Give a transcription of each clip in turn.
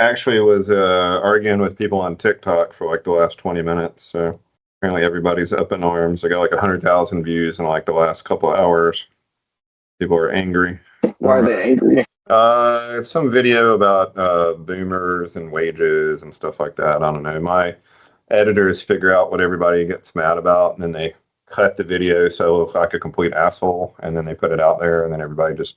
actually was arguing with people on TikTok for like the last 20 minutes. So apparently everybody's up in arms. I got like 100,000 views in like the last couple of hours. People are angry. Why are they angry? It's some video about boomers and wages and stuff like that. I don't know. My editors figure out what everybody gets mad about, and then they cut the video so it looks like a complete asshole, and then they put it out there, and then everybody just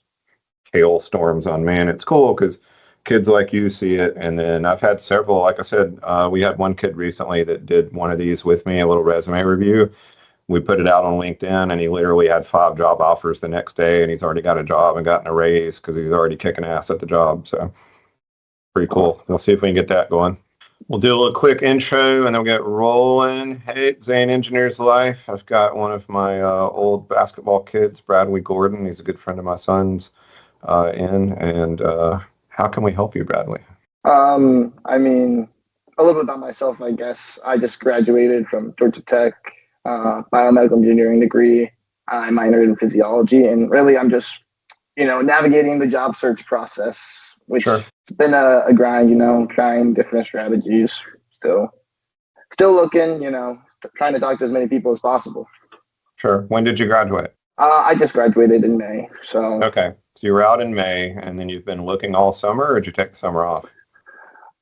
hail storms on me. And it's cool because kids like you see it. And then I've had several, like I said, we had one kid recently that did one of these with me, a little resume review. We put it out on LinkedIn, and he literally had 5 job offers the next day, and he's already got a job and gotten a raise because he's already kicking ass at the job. So pretty cool. We'll see if we can get that going. We'll do a little quick intro, and then we'll get rolling. Hey, Zane Engineers Life. I've got one of my old basketball kids, Bradley Gordon. He's a good friend of my son's and how can we help you, Bradley? I mean, a little bit about myself, I guess. I just graduated from Georgia Tech, biomedical engineering degree. I minored in physiology, and really I'm just, navigating the job search process, which Sure. It's been a grind, trying different strategies, still looking, trying to talk to as many people as possible. Sure. When did you graduate? I just graduated in May, so. Okay. So you were out in May, and then you've been looking all summer, or did you take the summer off?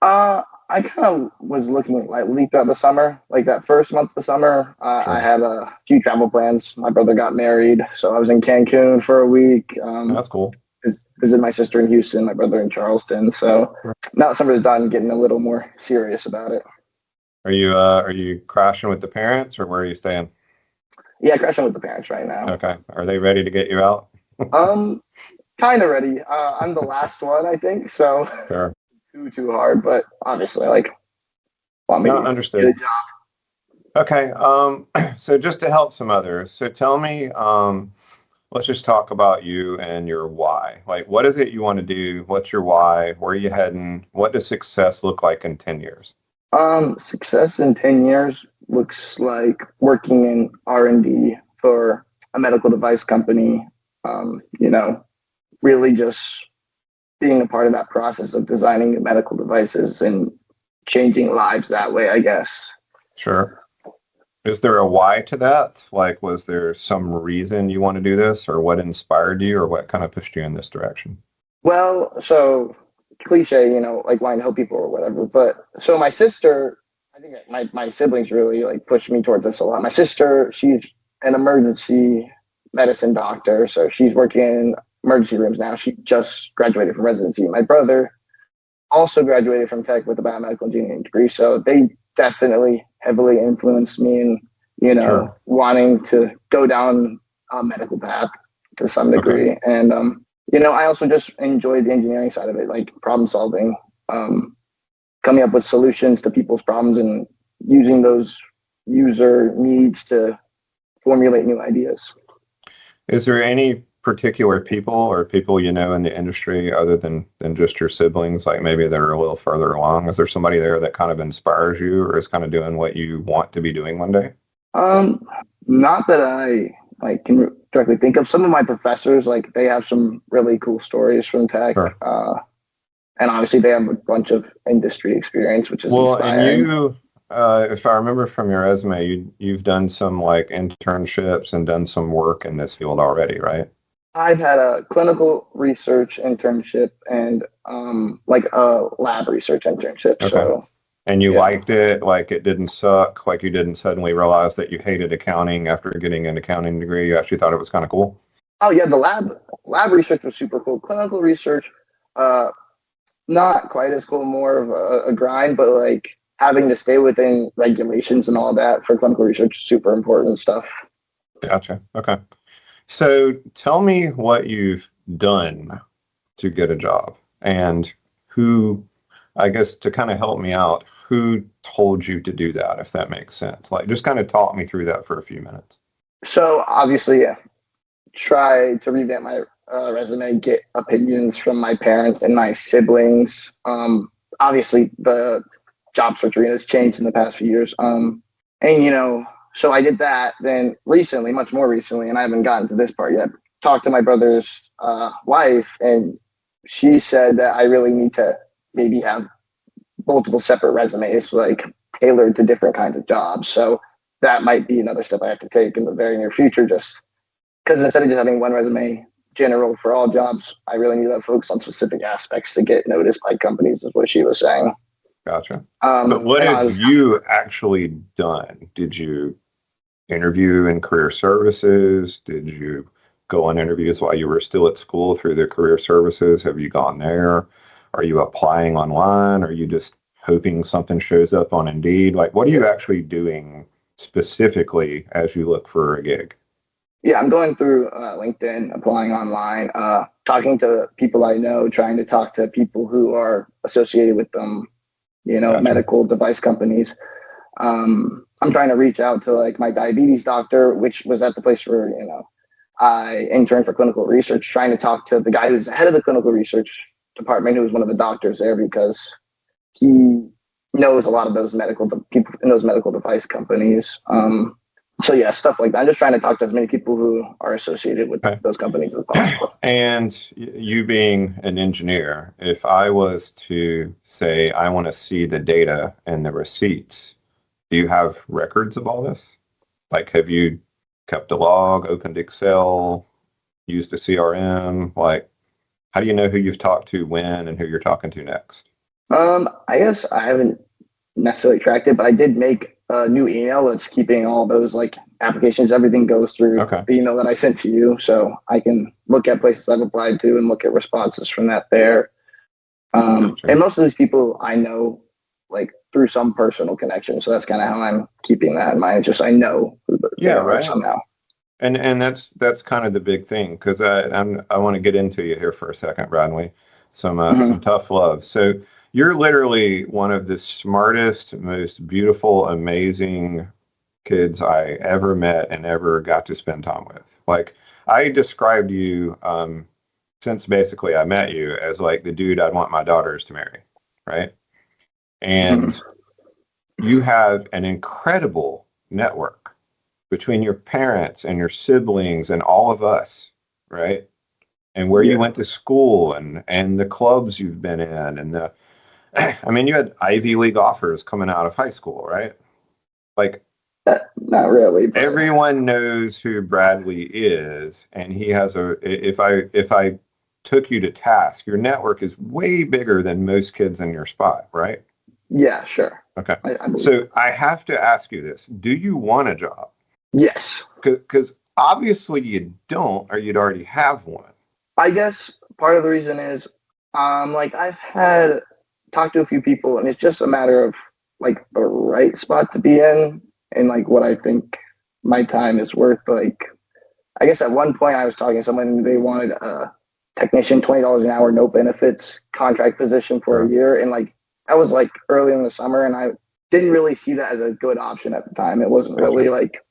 I kind of was looking lightly throughout the summer. Like that first month of the summer, Sure. I had a few travel plans. My brother got married, so I was in Cancun for a week. That's cool. Visited my sister in Houston, my brother in Charleston. So now that summer's done, getting a little more serious about it. Are you crashing with the parents, or where are you staying? Yeah, crashing with the parents right now. Okay. Are they ready to get you out? Kind of ready. I'm the last one, I think. So Sure. too hard, but obviously, want me No, to understood. get a job. Okay. So just to help some others, so tell me, let's just talk about you and your why. Like, what is it you want to do? What's your why? Where are you heading? What does success look like in 10 years? Success in 10 years looks like working in R&D for a medical device company. Really just being a part of that process of designing new medical devices and changing lives that way, I guess. Sure. Is there a why to that? Like, was there some reason you want to do this, or what inspired you, or what kind of pushed you in this direction? Well, so cliche, like wanting to help people or whatever. But so my sister, I think my siblings really pushed me towards this a lot. My sister, she's an emergency medicine doctor, so she's working in emergency rooms now. She just graduated from residency. My brother also graduated from Tech with a biomedical engineering degree, so they definitely heavily influenced me in, Sure. wanting to go down a medical path to some degree. Okay. And, I also just enjoy the engineering side of it, like problem solving, coming up with solutions to people's problems and using those user needs to formulate new ideas. Is there any particular people or people in the industry other than just your siblings, like maybe that are a little further along? Is there somebody there that kind of inspires you or is kind of doing what you want to be doing one day? Not that I can directly think of. Some of my professors, they have some really cool stories from Tech. Sure. And obviously they have a bunch of industry experience, which is inspiring. And you, if I remember from your resume, you've done some internships and done some work in this field already, right? I've had a clinical research internship and a lab research internship. Okay. So, and you yeah. liked it, like it didn't suck, like you didn't suddenly realize that you hated accounting after getting an accounting degree. You actually thought it was kind of cool. Oh yeah, the lab research was super cool. Clinical research, not quite as cool, more of a grind, but having to stay within regulations and all that for clinical research, super important stuff. Gotcha. Okay. So tell me what you've done to get a job and who, I guess to kind of help me out, who told you to do that, if that makes sense? Just kind of talk me through that for a few minutes. So obviously, try to revamp my resume, get opinions from my parents and my siblings. Obviously, the job search arena has changed in the past few years. So I did that. Then recently, much more recently, and I haven't gotten to this part yet, talked to my brother's wife, and she said that I really need to maybe have multiple separate resumes, like tailored to different kinds of jobs. So that might be another step I have to take in the very near future, just because instead of just having one resume general for all jobs, I really need to focus on specific aspects to get noticed by companies, is what she was saying. Gotcha. But what have you actually done? Did you interview in career services? Did you go on interviews while you were still at school through the career services? Have you gone there? Are you applying online? Are you just hoping something shows up on Indeed? Like, what are you actually doing specifically as you look for a gig? Yeah, I'm going through LinkedIn, applying online, talking to people I know, trying to talk to people who are associated with them, Gotcha. medical device companies. I'm trying to reach out to like my diabetes doctor, which was at the place where, I interned for clinical research, trying to talk to the guy who's the head of the clinical research department, who was one of the doctors there, because he knows a lot of those people in those medical device companies. So yeah, stuff like that. I'm just trying to talk to as many people who are associated with those companies as possible. And you being an engineer, if I was to say, I want to see the data and the receipts, do you have records of all this? Like, have you kept a log, opened Excel, used a CRM? Like, how do you know who you've talked to when and who you're talking to next? I guess I haven't necessarily tracked it, but I did make a new email that's keeping all those like applications. Everything goes through the email that I sent to you, so I can look at places I've applied to and look at responses from that there. And most of these people I know like through some personal connection, so that's kind of how I'm keeping that in mind. It's just I know who they are somehow. And that's kind of the big thing, because I want to get into you here for a second, Bradley. Some tough love. So you're literally one of the smartest, most beautiful, amazing kids I ever met and ever got to spend time with. Like, I described you since basically I met you as like the dude I'd want my daughters to marry, right? And you have an incredible network between your parents and your siblings and all of us, right? And where you went to school and the clubs you've been in and I mean, you had Ivy League offers coming out of high school, right? Like, not really. But everyone knows who Bradley is, and he has if I took you to task, your network is way bigger than most kids in your spot, right? Yeah, sure. Okay. So I have to ask you this. Do you want a job? Yes. Because obviously you don't, or you'd already have one. I guess part of the reason is, like I've talked to a few people, and it's just a matter of like the right spot to be in, and like what I think my time is worth. Like, I guess at one point I was talking to someone, and they wanted a technician, $20 an hour, no benefits, contract position for a year, and like that was like early in the summer, and I didn't really see that as a good option at the time. It wasn't really like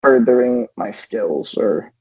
furthering my skills or.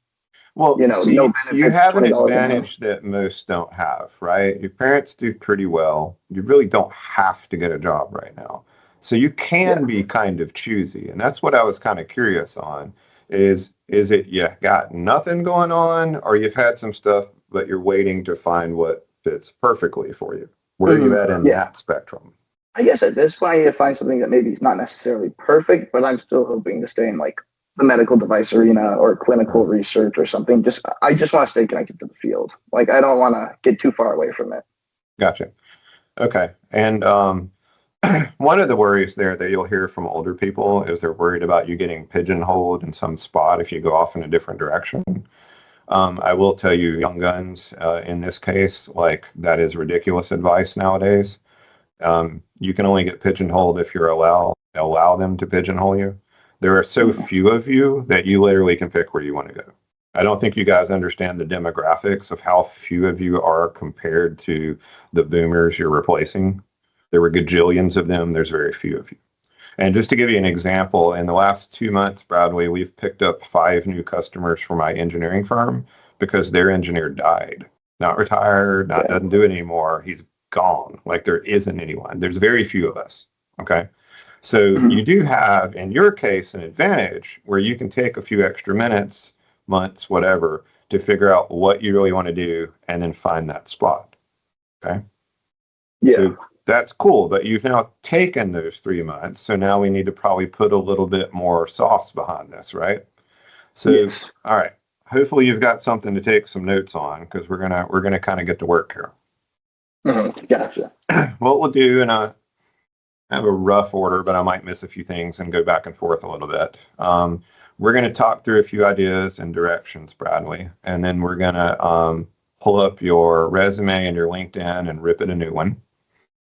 Well, no benefits, you have an advantage that most don't have, right? Your parents do pretty well. You really don't have to get a job right now. So you can be kind of choosy. And that's what I was kind of curious on is it you got nothing going on, or you've had some stuff, but you're waiting to find what fits perfectly for you? Where are you at in that spectrum? I guess at this point I need to find something that maybe is not necessarily perfect, but I'm still hoping to stay in like the medical device arena or clinical research or something. I just want to stay connected to the field. Like, I don't want to get too far away from it. Gotcha. Okay. And one of the worries there that you'll hear from older people is they're worried about you getting pigeonholed in some spot if you go off in a different direction. I will tell you, young guns, in this case, like, that is ridiculous advice nowadays. You can only get pigeonholed if you're allow them to pigeonhole you. There are so few of you that you literally can pick where you want to go. I don't think you guys understand the demographics of how few of you are compared to the boomers you're replacing. There were gajillions of them. There's very few of you. And just to give you an example, in the last 2 months, Broadway, we've picked up 5 new customers for my engineering firm because their engineer died. Not retired, doesn't do it anymore. He's gone. Like, there isn't anyone. There's very few of us. Okay. So you do have, in your case, an advantage where you can take a few extra minutes, months, whatever, to figure out what you really want to do and then find that spot. Okay. Yeah. So that's cool, but you've now taken those 3 months. So now we need to probably put a little bit more sauce behind this, right? So, Yes. all right. Hopefully you've got something to take some notes on because we're gonna kind of get to work here. Gotcha. What we'll do, and I have a rough order, but I might miss a few things and go back and forth a little bit. We're going to talk through a few ideas and directions, Bradley, and then we're going to pull up your resume and your LinkedIn and rip it a new one,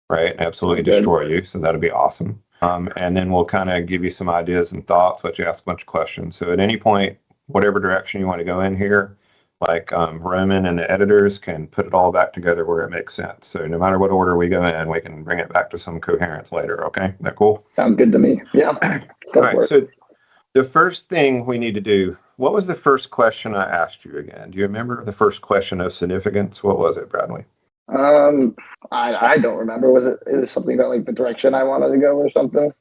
right? Absolutely Sounds good. destroy you. So that'll be awesome. And then we'll kind of give you some ideas and thoughts, let you ask a bunch of questions. So at any point, whatever direction you want to go in here, like Roman and the editors can put it all back together where it makes sense. So no matter what order we go in, we can bring it back to some coherence later. Okay, is that cool? Sounds good to me. Yeah. All right. So the first thing we need to do. What was the first question I asked you again? Do you remember the first question of significance? What was it, Bradley? I don't remember. Was it something about like the direction I wanted to go or something?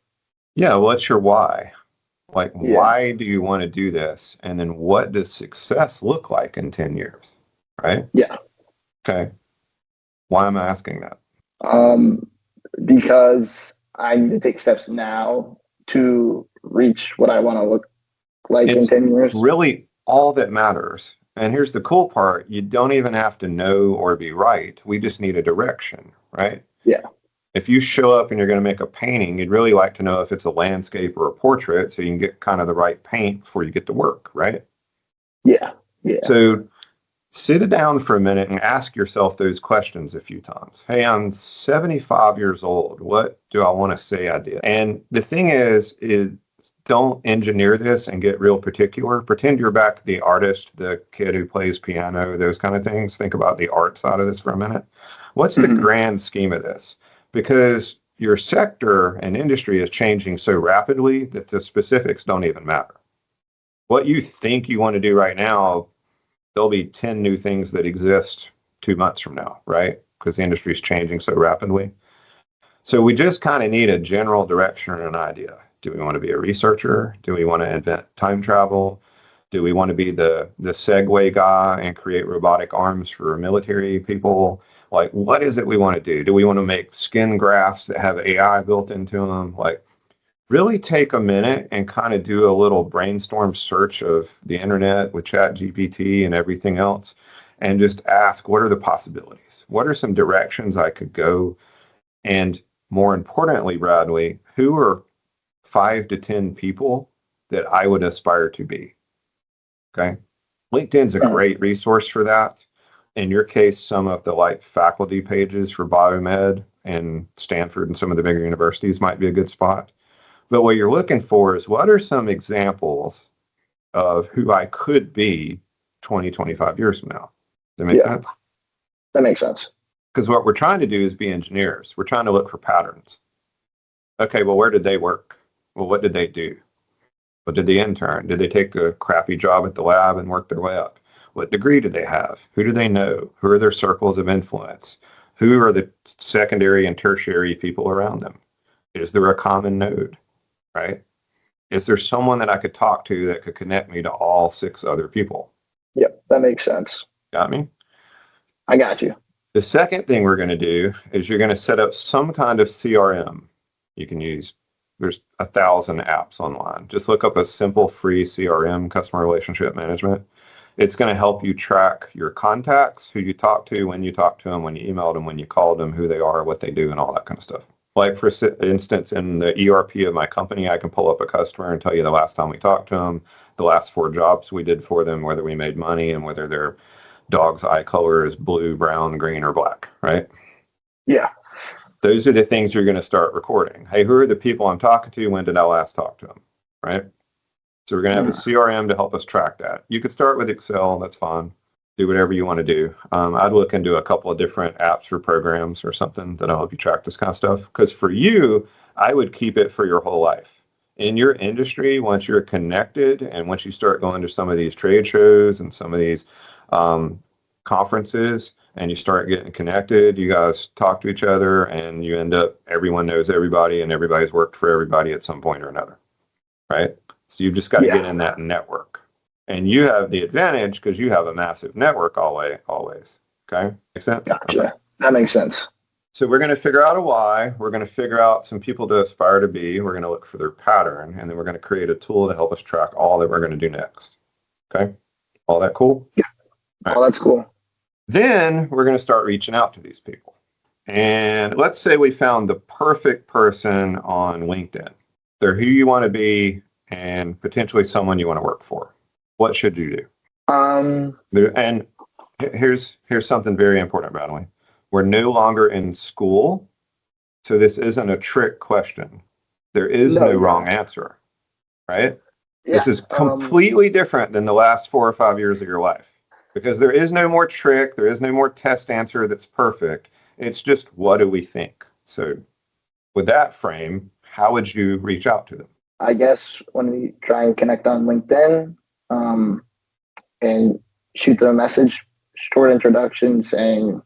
Yeah. What's your why? Like, Yeah. why do you want to do this? And then what does success look like in 10 years? Right? Yeah. Okay. Why am I asking that? Because I need to take steps now to reach what I want to look like in It's 10 years. really all that matters. And here's the cool part. You don't even have to know or be right. We just need a direction, right? Yeah. If you show up and you're going to make a painting, you'd really like to know if it's a landscape or a portrait so you can get kind of the right paint before you get to work, right? Yeah. Yeah. So sit down for a minute and ask yourself those questions a few times. Hey, I'm 75 years old. What do I want to say I did? And the thing is don't engineer this and get real particular. Pretend you're back the artist, the kid who plays piano, those kind of things. Think about the art side of this for a minute. What's the grand scheme of this? Because your sector and industry is changing so rapidly that the specifics don't even matter. What you think you want to do right now, there'll be 10 new things that exist 2 months from now, right? Because the industry is changing so rapidly. So we just kind of need a general direction and an idea. Do we want to be a researcher? Do we want to invent time travel? Do we want to be the Segway guy and create robotic arms for military people? Like, what is it we want to do? Do we want to make skin grafts that have AI built into them? Like, really take a minute and kind of do a little brainstorm search of the internet with ChatGPT and everything else, and just ask, what are the possibilities? What are some directions I could go? And more importantly, Bradley, who are 5 to 10 people that I would aspire to be? Okay. LinkedIn's a great resource for that. In your case, some of the like faculty pages for biomed and Stanford and some of the bigger universities might be a good spot. But what you're looking for is what are some examples of who I could be 20, 25 years from now? Does that make sense? That makes sense. Because what we're trying to do is be engineers. We're trying to look for patterns. Okay, well, where did they work? Well, what did they do? What did they intern? Did they take the crappy job at the lab and work their way up? What degree do they have? Who do they know? Who are their circles of influence? Who are the secondary and tertiary people around them? Is there a common node, right? Is there someone that I could talk to that could connect me to all 6 other people? Yep, that makes sense. Got me? I got you. The second thing we're going to do is you're going to set up some kind of CRM. You can use, there's 1,000 apps online. Just look up a simple free CRM, customer relationship management. It's going to help you track your contacts, who you talk to, when you talk to them, when you emailed them, when you called them, who they are, what they do, and all that kind of stuff. Like for instance, in the ERP of my company, I can pull up a customer and tell you the last time we talked to them, the last 4 jobs we did for them, whether we made money, and whether their dog's eye color is blue, brown, green, or black, right? Yeah. Those are the things you're going to start recording. Hey, who are the people I'm talking to? When did I last talk to them, right? So we're going to have a CRM to help us track that. You could start with Excel. That's fine. Do whatever you want to do. I'd look into a couple of different apps or programs or something that'll help you track this kind of stuff. Because for you, I would keep it for your whole life. In your industry, once you're connected and once you start going to some of these trade shows and some of these conferences and you start getting connected, you guys talk to each other and you end up, everyone knows everybody and everybody's worked for everybody at some point or another, right? So you've just got to get in that network. And you have the advantage because you have a massive network always. Okay? Make sense? Gotcha. Okay. That makes sense. So we're going to figure out a why. We're going to figure out some people to aspire to be. We're going to look for their pattern, and then we're going to create a tool to help us track all that we're going to do next. Okay? All that cool? Yeah. All Oh, right. that's cool. Then we're going to start reaching out to these people. And let's say we found the perfect person on LinkedIn. They're who you want to be and potentially someone you want to work for. What should you do? And here's something very important, by the way. We're no longer in school, so this isn't a trick question. There is no wrong answer, right? Yeah. This is completely different than the last 4 or 5 years of your life, because there is no more trick. There is no more test answer that's perfect. It's just, what do we think? So with that frame, how would you reach out to them? I guess when we try and connect on LinkedIn, and shoot them a message, short introduction saying,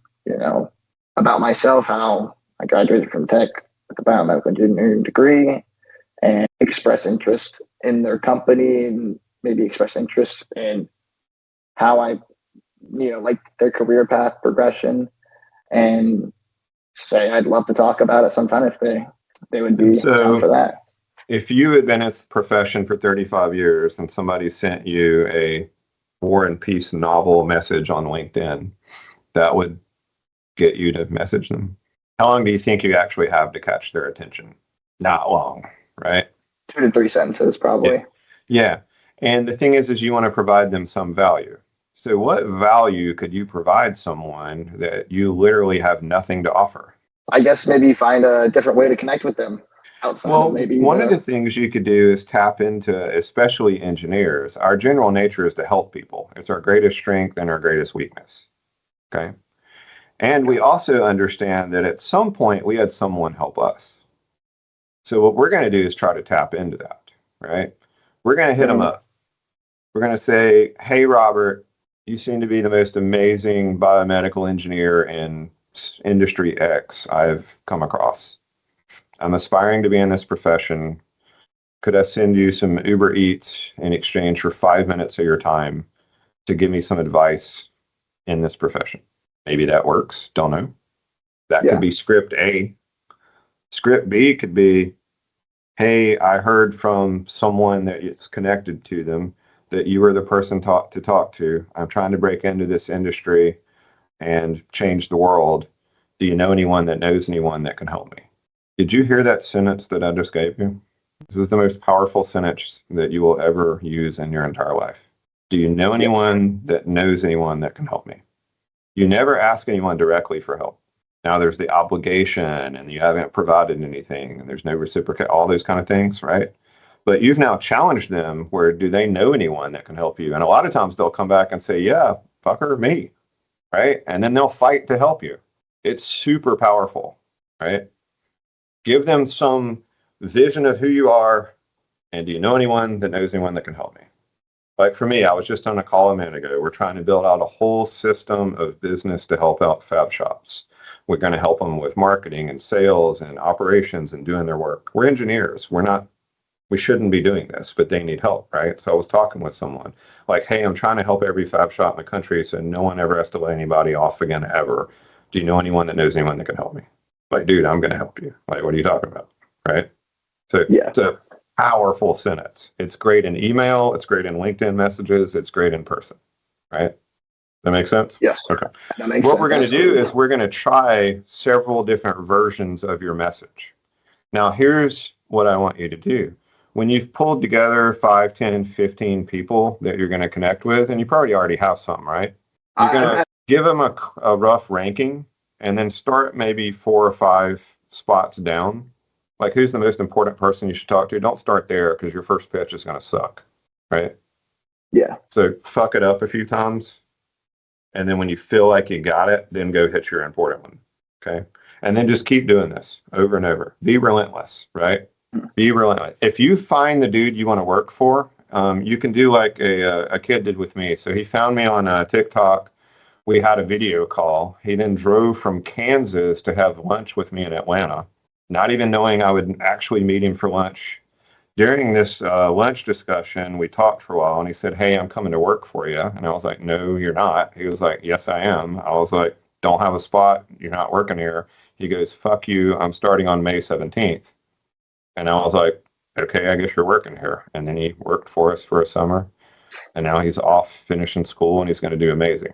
about myself, how I graduated from tech with a biomedical engineering degree, and express interest in their company, and maybe express interest in how I, like their career path progression, and say I'd love to talk about it sometime if they would be down for that. If you had been in this profession for 35 years and somebody sent you a War and Peace novel message on LinkedIn, that would get you to message them. How long do you think you actually have to catch their attention? Not long, right? 2 to 3 sentences, probably. Yeah. And the thing is you want to provide them some value. So what value could you provide someone that you literally have nothing to offer? I guess maybe find a different way to connect with them. Outside of maybe one of the things you could do is tap into, especially engineers. Our general nature is to help people. It's our greatest strength and our greatest weakness. Okay. And we also understand that at some point we had someone help us. So what we're going to do is try to tap into that, right? We're going to hit them up. We're going to say, hey, Robert, you seem to be the most amazing biomedical engineer in industry X I've come across. I'm aspiring to be in this profession. Could I send you some Uber Eats in exchange for 5 minutes of your time to give me some advice in this profession? Maybe that works. Don't know. That could be script A. Script B could be, hey, I heard from someone that it's connected to them that you were the person to talk to. I'm trying to break into this industry and change the world. Do you know anyone that knows anyone that can help me? Did you hear that sentence that I just gave you? This is the most powerful sentence that you will ever use in your entire life. Do you know anyone that knows anyone that can help me? You never ask anyone directly for help. Now there's the obligation and you haven't provided anything and there's no reciprocate, all those kind of things, right? But you've now challenged them where do they know anyone that can help you? And a lot of times they'll come back and say, yeah, fucker, me, right? And then they'll fight to help you. It's super powerful, right? Give them some vision of who you are, and do you know anyone that knows anyone that can help me? Like for me, I was just on a call a minute ago. We're trying to build out a whole system of business to help out fab shops. We're going to help them with marketing and sales and operations and doing their work. We're engineers. We shouldn't be doing this, but they need help, right? So I was talking with someone like, hey, I'm trying to help every fab shop in the country so no one ever has to lay anybody off again ever. Do you know anyone that knows anyone that can help me? Like, dude, I'm going to help you. Like, what are you talking about? Right? So it's a powerful sentence. It's great in email. It's great in LinkedIn messages. It's great in person. Right? That makes sense? Yes. Okay. That makes what sense, we're going to do is we're going to try several different versions of your message. Now, here's what I want you to do. When you've pulled together 5, 10, 15 people that you're going to connect with, and you probably already have some, right? You're going to give them a rough ranking and then start maybe 4 or 5 spots down. Like, who's the most important person you should talk to? Don't start there because your first pitch is going to suck, right? Yeah. So fuck it up a few times. And then when you feel like you got it, then go hit your important one, okay? And then just keep doing this over and over. Be relentless, right? Be relentless. If you find the dude you want to work for, you can do like a kid did with me. So he found me on TikTok. We had a video call. He then drove from Kansas to have lunch with me in Atlanta, not even knowing I would actually meet him for lunch. During this lunch discussion, we talked for a while, and he said, hey, I'm coming to work for you. And I was like, no, you're not. He was like, yes, I am. I was like, don't have a spot. You're not working here. He goes, fuck you, I'm starting on May 17th. And I was like, okay, I guess you're working here. And then he worked for us for a summer. And now he's off finishing school and he's going to do amazing.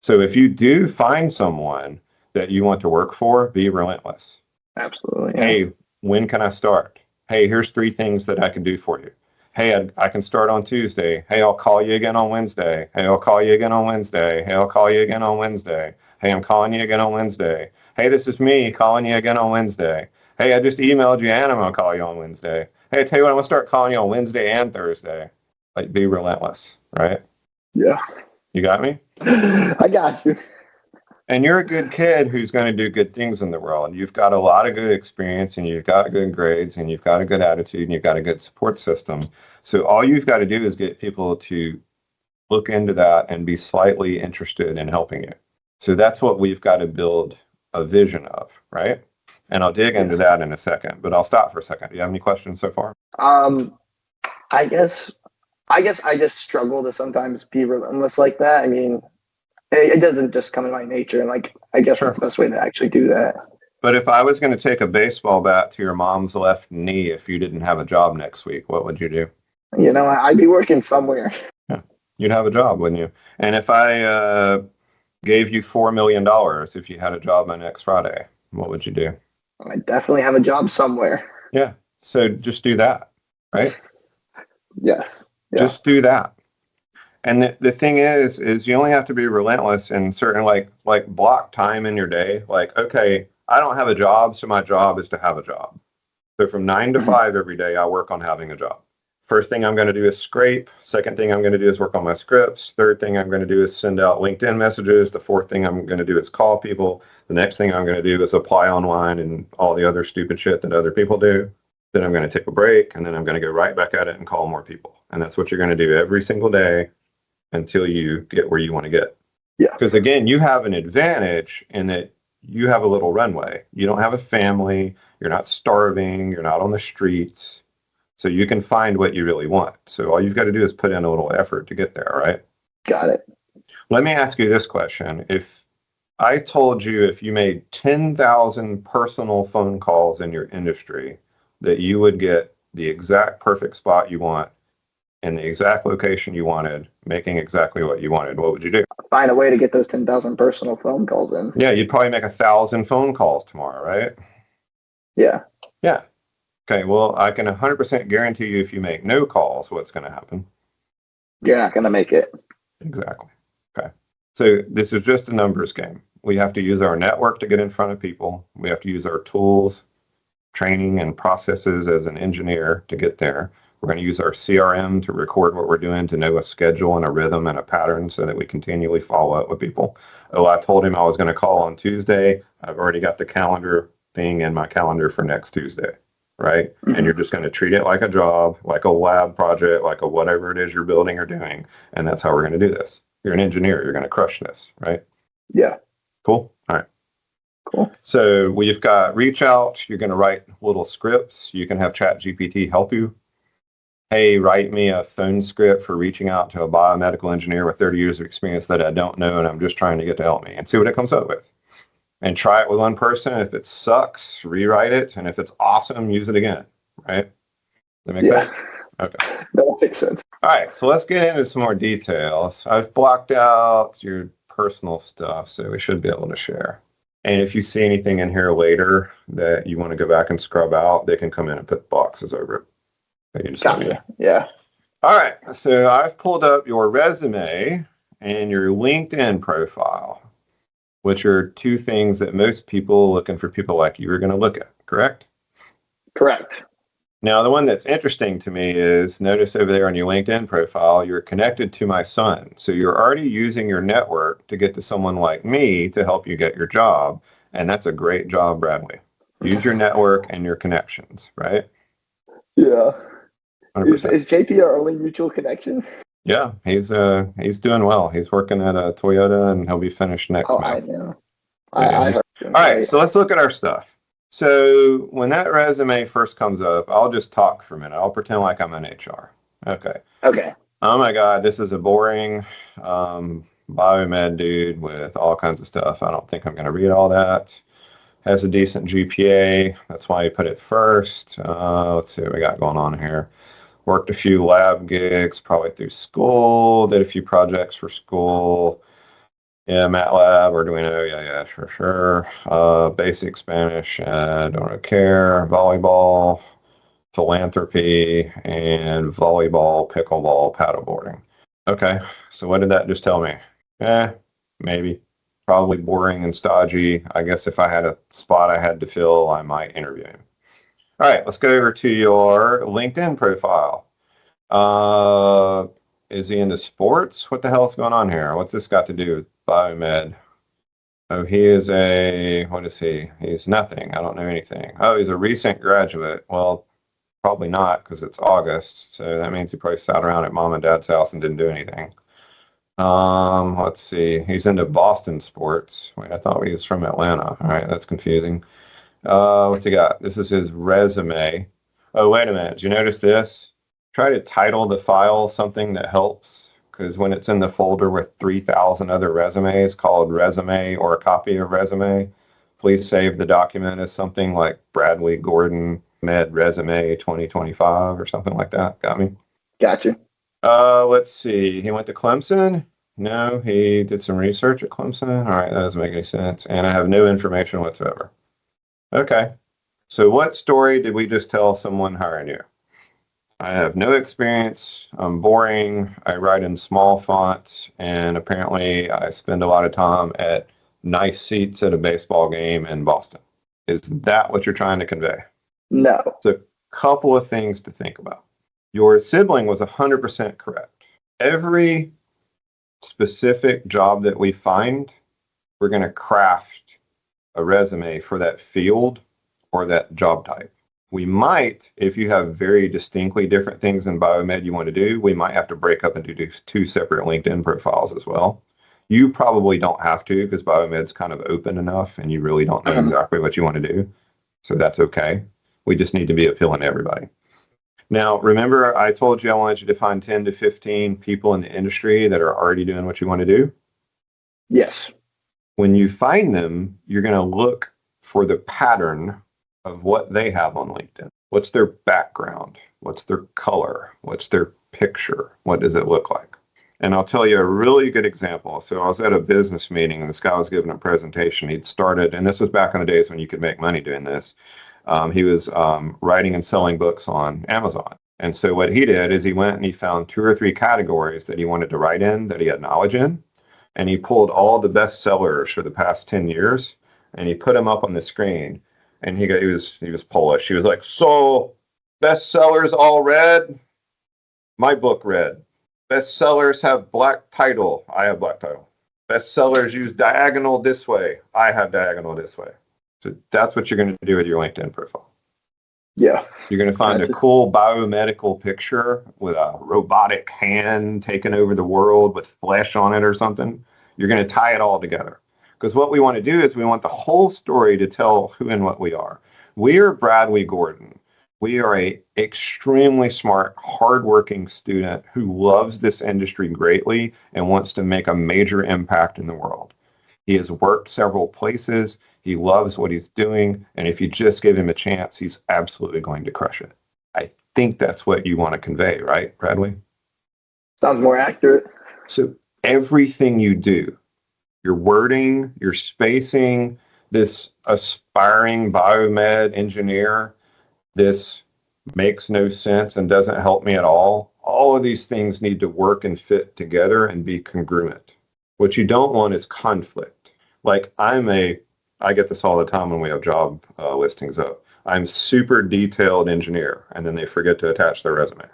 So if you do find someone that you want to work for, be relentless. Absolutely. Yeah. Hey, when can I start? Hey, here's 3 things that I can do for you. Hey, I can start on Tuesday. Hey, I'll call you again on Wednesday. Hey, I'll call you again on Wednesday. Hey, I'll call you again on Wednesday. Hey, I'm calling you again on Wednesday. Hey, this is me calling you again on Wednesday. Hey, I just emailed you and I'm going to call you on Wednesday. Hey, I tell you what, I'm going to start calling you on Wednesday and Thursday. Like, be relentless, right? Yeah. You got me? I got you. And you're a good kid who's going to do good things in the world. You've got a lot of good experience and you've got good grades and you've got a good attitude and you've got a good support system. So all you've got to do is get people to look into that and be slightly interested in helping you. So that's what we've got to build a vision of, right? And I'll dig into that in a second, but I'll stop for a second. Do you have any questions so far? I guess I just struggle to sometimes be relentless like that. I mean, it doesn't just come in my nature, and like I guess Sure. what's the best way to actually do that? But if I was going to take a baseball bat to your mom's left knee if you didn't have a job next week, what would you do? You know, I'd be working somewhere. Yeah, you'd have a job, wouldn't you? And if I gave you $4 million if you had a job by next Friday, what would you do? I definitely have a job somewhere. Yeah. So just do that, right? Yes. Yeah. Just do that. And the thing is you only have to be relentless in certain like block time in your day. Like, okay, I don't have a job, so my job is to have a job. So from 9 to 5 every day, I work on having a job. First thing I'm going to do is scrape. Second thing I'm going to do is work on my scripts. Third thing I'm going to do is send out LinkedIn messages. The fourth thing I'm going to do is call people. The next thing I'm going to do is apply online and all the other stupid shit that other people do. Then I'm going to take a break and then I'm going to go right back at it and call more people. And that's what you're going to do every single day until you get where you want to get. Yeah. Because again, you have an advantage in that you have a little runway. You don't have a family. You're not starving. You're not on the streets. So you can find what you really want. So all you've got to do is put in a little effort to get there, right? Got it. Let me ask you this question. If I told you if you made 10,000 personal phone calls in your industry, that you would get the exact perfect spot you want in the exact location you wanted, making exactly what you wanted, what would you do? Find a way to get those 10,000 personal phone calls in. Yeah, you'd probably make 1,000 phone calls tomorrow, right? Yeah. Yeah. Okay, well, I can 100% guarantee you if you make no calls, what's going to happen? You're not going to make it. Exactly. Okay. So this is just a numbers game. We have to use our network to get in front of people. We have to use our tools, training, and processes as an engineer to get there. We're going to use our CRM to record what we're doing, to know a schedule and a rhythm and a pattern so that we continually follow up with people. Oh, I told him I was going to call on Tuesday. I've already got the calendar thing in my calendar for next Tuesday, right? Mm-hmm. And you're just going to treat it like a job, like a lab project, like a whatever it is you're building or doing. And that's how we're going to do this. You're an engineer. You're going to crush this, right? Yeah. Cool. All right. Cool. So we've got reach out. You're going to write little scripts. You can have ChatGPT help you. Hey, write me a phone script for reaching out to a biomedical engineer with 30 years of experience that I don't know, and I'm just trying to get to help me, and see what it comes up with. And try it with one person. If it sucks, rewrite it. And if it's awesome, use it again, right? Does that make sense? Okay. That makes sense. All right, so let's get into some more details. I've blocked out your personal stuff, so we should be able to share. And if you see anything in here later that you want to go back and scrub out, they can come in and put boxes over it. Gotcha. Yeah. All right, so I've pulled up your resume and your LinkedIn profile, which are 2 things that most people looking for people like you are going to look at, correct? Correct. Now, the one that's interesting to me is, notice over there on your LinkedIn profile, you're connected to my son. So you're already using your network to get to someone like me to help you get your job. And that's a great job, Bradley. Use your network and your connections, right? Yeah. 100%. Is JP our only mutual connection? Yeah, he's doing well. He's working at a Toyota and he'll be finished next month. I know. So, yeah, I heard all right, so let's look at our stuff. So when that resume first comes up, I'll just talk for a minute. I'll pretend like I'm in HR. Okay. Okay. Oh my God, this is a boring biomed dude with all kinds of stuff. I don't think I'm going to read all that. has a decent GPA. That's why he put it first. Let's see what we got going on here. Worked a few lab gigs, probably through school. Did a few projects for school. Yeah, MATLAB, Arduino. Yeah, sure. Basic Spanish. Don't really care. Volleyball, philanthropy, and volleyball, pickleball, paddleboarding. Okay, so what did that just tell me? Maybe. Probably boring and stodgy. I guess if I had a spot I had to fill, I might interview him. All right, let's go over to your LinkedIn profile. Is he into sports? What the hell's going on here? What's this got to do with biomed? Oh, he is what is he? He's nothing. I don't know anything. Oh, he's a recent graduate. Well, probably not because it's August. So that means he probably sat around at mom and dad's house and didn't do anything. Let's see. He's into Boston sports. Wait, I thought he was from Atlanta. All right, that's confusing. What's he got? This is his resume. Oh, wait a minute. Did you notice this? Try to title the file something that helps, because when it's in the folder with 3,000 other resumes called resume or a copy of resume, please save the document as something like Bradley Gordon Med Resume 2025 or something like that. Got me? Gotcha. Let's see. He went to Clemson? No, he did some research at Clemson. All right, that doesn't make any sense. And I have no information whatsoever. Okay. So what story did we just tell someone hiring you? I have no experience. I'm boring. I write in small fonts. And apparently I spend a lot of time at nice seats at a baseball game in Boston. Is that what you're trying to convey? No. It's a couple of things to think about. Your sibling was 100% correct. Every specific job that we find, we're going to craft a resume for that field or that job type. We might, if you have very distinctly different things in biomed you want to do, we might have to break up and do two separate LinkedIn profiles as well. You probably don't have to because biomed's kind of open enough and you really don't know exactly what you want to do. So that's okay. We just need to be appealing to everybody. Now, remember, I told you I wanted you to find 10 to 15 people in the industry that are already doing what you want to do? Yes. When you find them, you're going to look for the pattern of what they have on LinkedIn. What's their background? What's their color? What's their picture? What does it look like? And I'll tell you a really good example. So I was at a business meeting and this guy was giving a presentation. He'd started, and this was back in the days when you could make money doing this. He was writing and selling books on Amazon. And so what he did is he went and he found 2 or 3 categories that he wanted to write in, that he had knowledge in. And he pulled all the best sellers for the past 10 years and he put them up on the screen. And he was Polish. He was like, so bestsellers all red? My book red. Bestsellers have black title. I have black title. Bestsellers use diagonal this way. I have diagonal this way. So that's what you're going to do with your LinkedIn profile. Yeah. You're going to find a cool biomedical picture with a robotic hand taking over the world with flesh on it or something. You're going to tie it all together. Because what we want to do is we want the whole story to tell who and what we are. We are Bradley Gordon. We are a extremely smart, hardworking student who loves this industry greatly and wants to make a major impact in the world. He has worked several places. He loves what he's doing. And if you just give him a chance, he's absolutely going to crush it. I think that's what you want to convey, right, Bradley? Sounds more accurate. So everything you do, your wording, your spacing, this aspiring biomed engineer, this makes no sense and doesn't help me at all of these things need to work and fit together and be congruent. What you don't want is conflict. Like I get this all the time when we have job listings up. I'm super detailed engineer, and then they forget to attach their resume.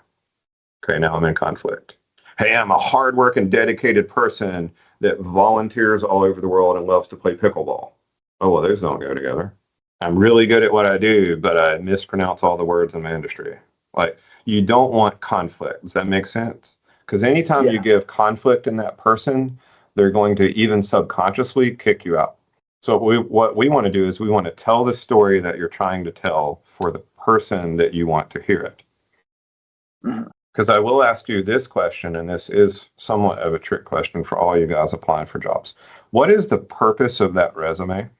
Okay, now I'm in conflict. Hey, I'm a hardworking, dedicated person that volunteers all over the world and loves to play pickleball. Oh, well, those don't go together. I'm really good at what I do, but I mispronounce all the words in my industry. Like, you don't want conflict. Does that make sense? Because anytime you give conflict in that person, they're going to even subconsciously kick you out. So what we want to do is we want to tell the story that you're trying to tell for the person that you want to hear it. Because I will ask you this question, and this is somewhat of a trick question for all you guys applying for jobs. What is the purpose of that resume?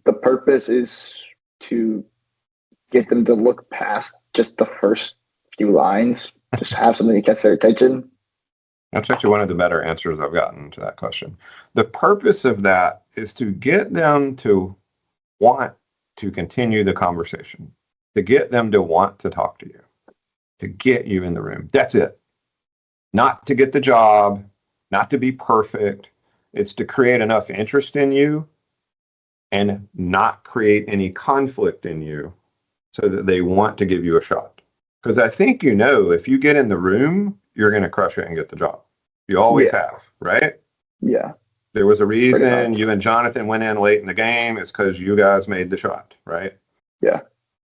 the purpose is to get them to look past just the first few lines, just have something that gets their attention. That's actually one of the better answers I've gotten to that question. The purpose of that is to get them to want to continue the conversation, to get them to want to talk to you, to get you in the room. That's it. Not to get the job, not to be perfect. It's to create enough interest in you and not create any conflict in you so that they want to give you a shot. Because I think if you get in the room, you're going to crush it and get the job. You always have, right? Yeah. There was a reason you and Jonathan went in late in the game. It's because you guys made the shot, right? Yeah.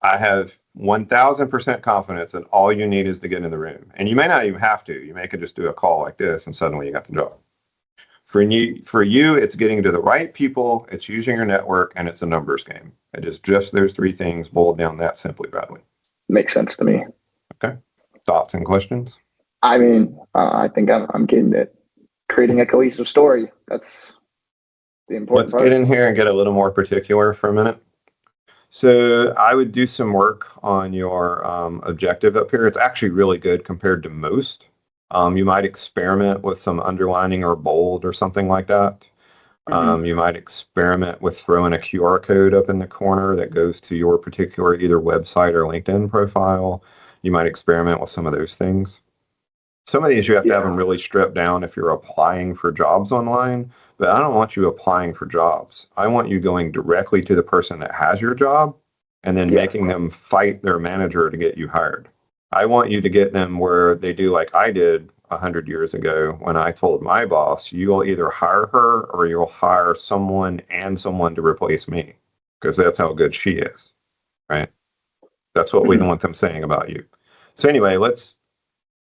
I have 1000% confidence that all you need is to get in the room. And you may not even have to. You may could just do a call like this and suddenly you got the job. For you, it's getting to the right people, it's using your network, and it's a numbers game. It is just those three things boiled down that simply, Bradley. Makes sense to me. Okay. Thoughts and questions? I mean, I think I'm getting it. Creating a cohesive story. That's the important part. Let's get in here and get a little more particular for a minute. So I would do some work on your objective up here. It's actually really good compared to most. You might experiment with some underlining or bold or something like that. You might experiment with throwing a QR code up in the corner that goes to your particular either website or LinkedIn profile. You might experiment with some of those things. Some of these you have to have them really stripped down if you're applying for jobs online, but I don't want you applying for jobs. I want you going directly to the person that has your job and then making them fight their manager to get you hired. I want you to get them where they do like I did 100 years ago when I told my boss, you'll either hire her or you'll hire someone to replace me, because that's how good she is, right? That's what we want them saying about you. So anyway, let's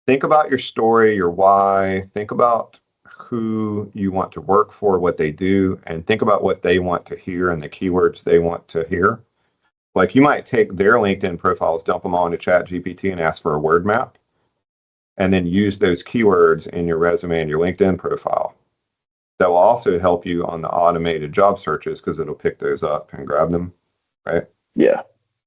think about your story, your why, think about who you want to work for, what they do, and think about what they want to hear and the keywords they want to hear. Like you might take their LinkedIn profiles, dump them all into ChatGPT and ask for a word map, and then use those keywords in your resume and your LinkedIn profile. That will also help you on the automated job searches because it'll pick those up and grab them, right? Yeah.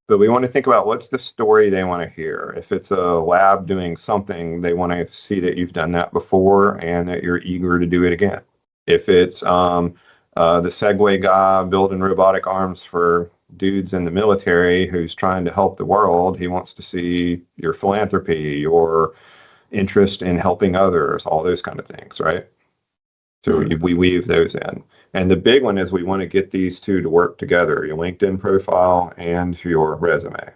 But we want to think about what's the story they want to hear. If it's a lab doing something, they want to see that you've done that before and that you're eager to do it again. If it's the Segway guy building robotic arms for dudes in the military who's trying to help the world, he wants to see your philanthropy, your interest in helping others, all those kind of things, right? So we weave those in. And the big one is we want to get these two to work together, your LinkedIn profile and your resume.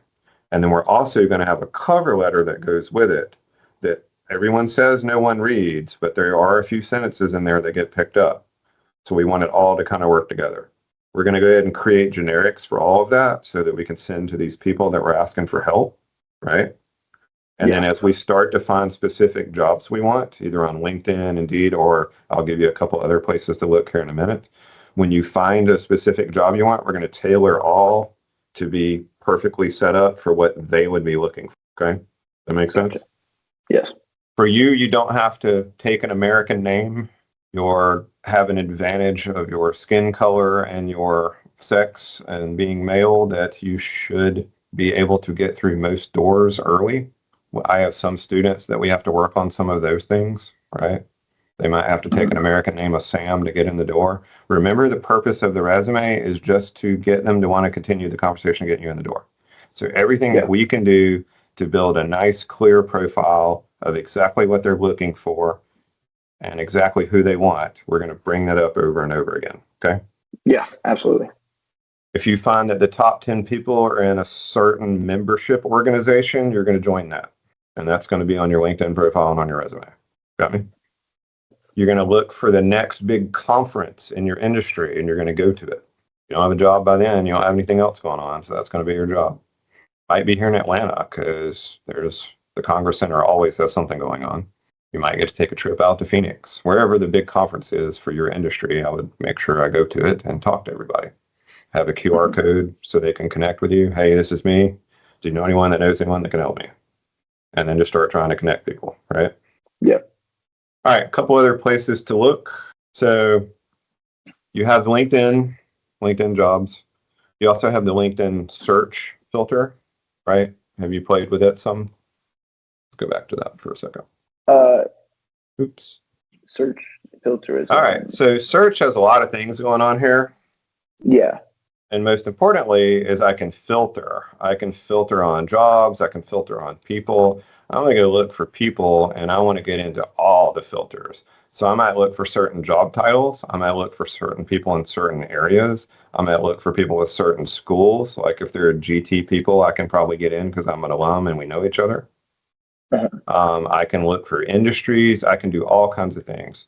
And then we're also going to have a cover letter that goes with it that everyone says no one reads, but there are a few sentences in there that get picked up. So we want it all to kind of work together. We're going to go ahead and create generics for all of that so that we can send to these people that we're asking for help, right? And then as we start to find specific jobs we want, either on LinkedIn, Indeed, or I'll give you a couple other places to look here in a minute. When you find a specific job you want, we're going to tailor all to be perfectly set up for what they would be looking for. Okay? That makes sense? Okay. Yes. For you, you don't have to take an American name. You have an advantage of your skin color and your sex and being male that you should be able to get through most doors early. I have some students that we have to work on some of those things, right? They might have to take an American name of Sam to get in the door. Remember, the purpose of the resume is just to get them to want to continue the conversation, get you in the door. So everything that we can do to build a nice, clear profile of exactly what they're looking for and exactly who they want, we're going to bring that up over and over again, okay? Yeah, absolutely. If you find that the top 10 people are in a certain membership organization, you're going to join that. And that's going to be on your LinkedIn profile and on your resume. Got me? You're going to look for the next big conference in your industry and you're going to go to it. You don't have a job by then, you don't have anything else going on, so that's going to be your job. Might be here in Atlanta because there's the Congress Center always has something going on. You might get to take a trip out to Phoenix. Wherever the big conference is for your industry, I would make sure I go to it and talk to everybody. Have a QR code so they can connect with you. Hey, this is me. Do you know anyone that knows anyone that can help me? And then just start trying to connect people, right? Yeah. All right, a couple other places to look. So you have LinkedIn jobs. You also have the LinkedIn search filter, right? Have you played with it some? Let's go back to that for a second. Uh, Oops. Search filter is All right. So search has a lot of things going on here. yeah. And most importantly is I can filter. I can filter on jobs. I can filter on people. I'm going to go look for people and I want to get into all the filters. So I might look for certain job titles. I might look for certain people in certain areas. I might look for people with certain schools. Like if they're GT people, I can probably get in because I'm an alum and we know each other. I can look for industries. I can do all kinds of things.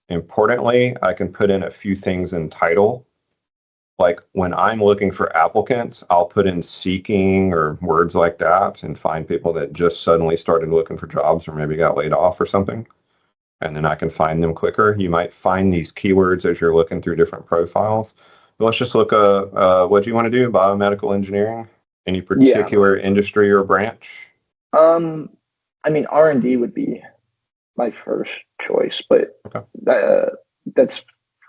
Importantly, I can put in a few things in title. Like when I'm looking for applicants, I'll put in seeking or words like that and find people that just suddenly started looking for jobs or maybe got laid off or something. And then I can find them quicker. You might find these keywords as you're looking through different profiles. But let's just look what do you want to do? Biomedical engineering? Any Yeah. particular industry or branch? I mean, R&D would be my first choice, but Okay. that's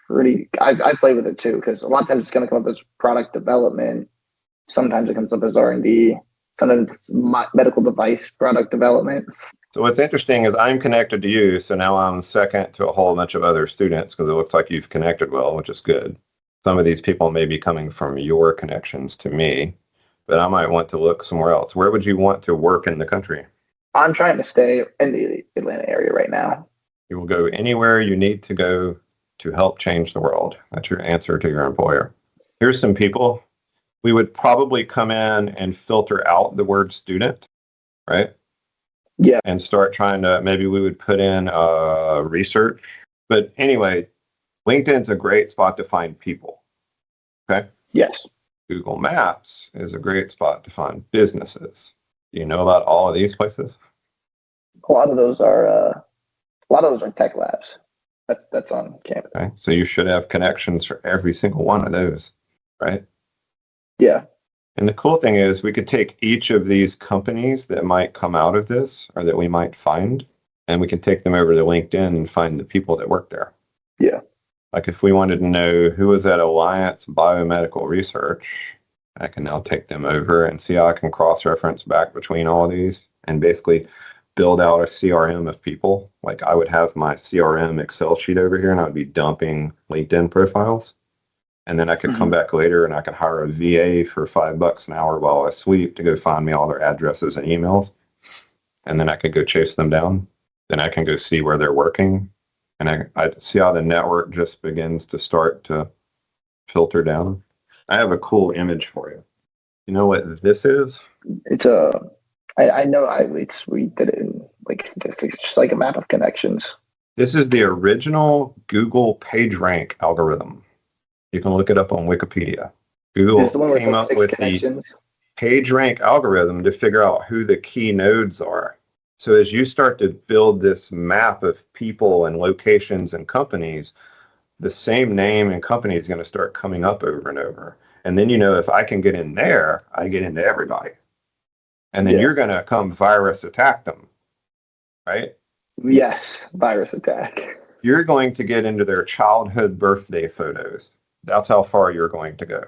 pretty. I play with it too because a lot of times it's going to come up as product development. Sometimes it comes up as R&D. Sometimes it's medical device product development. So what's interesting is I'm connected to you, so now I'm second to a whole bunch of other students because it looks like you've connected well, which is good. Some of these people may be coming from your connections to me, but I might want to look somewhere else. Where would you want to work in the country? I'm trying to stay in the Atlanta area right now. You will go anywhere you need to go to help change the world. That's your answer to your employer. Here's some people. We would probably come in and filter out the word student, right? Yeah. And start trying to, maybe we would put in research. But anyway, LinkedIn's a great spot to find people. Okay. Yes. Google Maps is a great spot to find businesses. Do you know about all of these places? A lot of those are tech labs. That's on campus. Okay. So you should have connections for every single one of those, right? Yeah. And the cool thing is we could take each of these companies that might come out of this or that we might find, and we can take them over to LinkedIn and find the people that work there. Yeah. Like if we wanted to know who was at Alliance Biomedical Research, I can now take them over and see how I can cross-reference back between all of these and basically build out a CRM of people. Like I would have my CRM Excel sheet over here and I'd be dumping LinkedIn profiles. And then I could come back later and I could hire a VA for $5 an hour while I sweep to go find me all their addresses and emails. And then I could go chase them down. Then I can go see where they're working. And I see how the network just begins to start to filter down. I have a cool image for you. You know what this is? It's I know we did it in like it's just like a map of connections. This is the original Google PageRank algorithm. You can look it up on Wikipedia. Google came up with the PageRank algorithm to figure out who the key nodes are. So as you start to build this map of people and locations and companies, the same name and company is going to start coming up over and over. And then, if I can get in there, I get into everybody. And then you're going to come virus attack them, right? Yes, virus attack. You're going to get into their childhood birthday photos. That's how far you're going to go,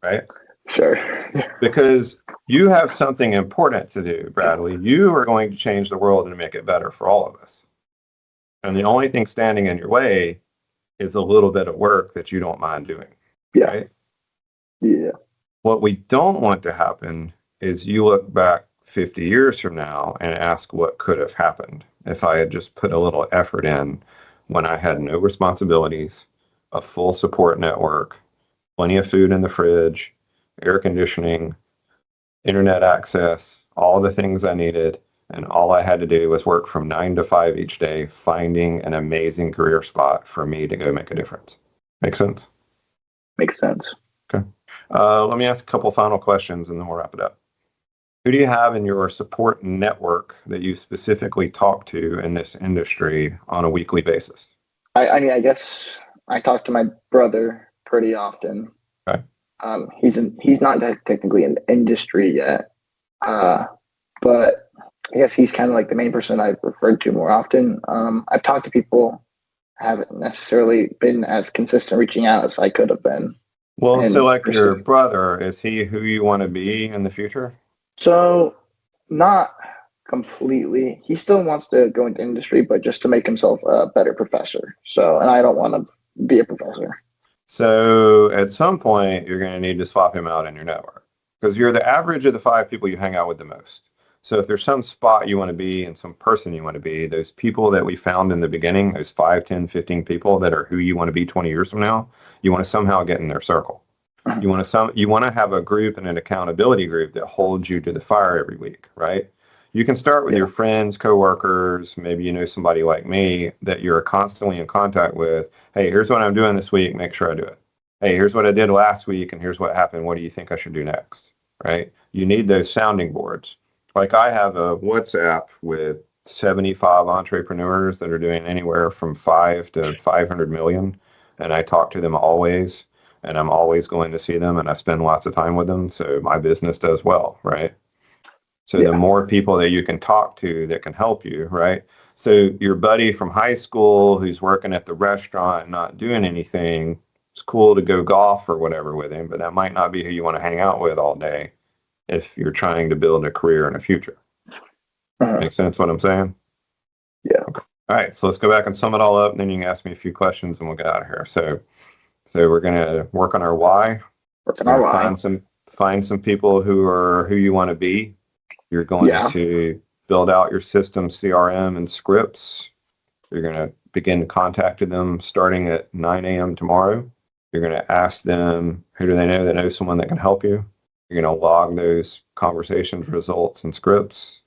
right? Sure. Because you have something important to do, Bradley. You are going to change the world and make it better for all of us. And the only thing standing in your way is a little bit of work that you don't mind doing. Yeah. Right? Yeah. What we don't want to happen is you look back 50 years from now and ask what could have happened if I had just put a little effort in when I had no responsibilities, a full support network, plenty of food in the fridge, air conditioning, internet access, all the things I needed. And all I had to do was work from 9 to 5 each day, finding an amazing career spot for me to go make a difference. Make sense? Makes sense. Okay. Let me ask a couple final questions and then we'll wrap it up. Who do you have in your support network that you specifically talk to in this industry on a weekly basis? I mean, I guess I talk to my brother pretty often. Okay. He's not technically in the industry yet, but I guess he's kind of like the main person I've referred to more often. I've talked to people, haven't necessarily been as consistent reaching out as I could have been. Well, so and like your pursue. brother, is he who you want to be in the future? So not completely. He still wants to go into industry, but just to make himself a better professor. So, and I don't want to be a professor. So at some point, you're going to need to swap him out in your network because you're the average of the five people you hang out with the most. So if there's some spot you want to be and some person you want to be, those people that we found in the beginning, those 5, 10, 15 people that are who you want to be 20 years from now, you want to somehow get in their circle. You want to have a group and an accountability group that holds you to the fire every week, right? You can start with Yeah, your friends, coworkers, maybe you know somebody like me that you're constantly in contact with. Hey, here's what I'm doing this week, make sure I do it. Hey, here's what I did last week and here's what happened. What do you think I should do next? Right? You need those sounding boards. Like I have a WhatsApp with 75 entrepreneurs that are doing anywhere from 5 to 500 million, and I talk to them always, and I'm always going to see them and I spend lots of time with them. So my business does well, right? So the yeah, more people that you can talk to that can help you, right? So your buddy from high school who's working at the restaurant, not doing anything, it's cool to go golf or whatever with him, but that might not be who you want to hang out with all day if you're trying to build a career in the future. uh, Make sense what I'm saying? yeah. Okay. All right, so let's go back and sum it all up, and then you can ask me a few questions and we'll get out of here. So we're gonna work on our why. Working You're our gonna line. find some people who are who you want to be. You're going Yeah, to build out your system CRM and scripts. You're going to begin contacting them starting at 9 a.m. tomorrow. You're going to ask them who do they know that knows someone that can help you. You're going to log those conversations, results, and scripts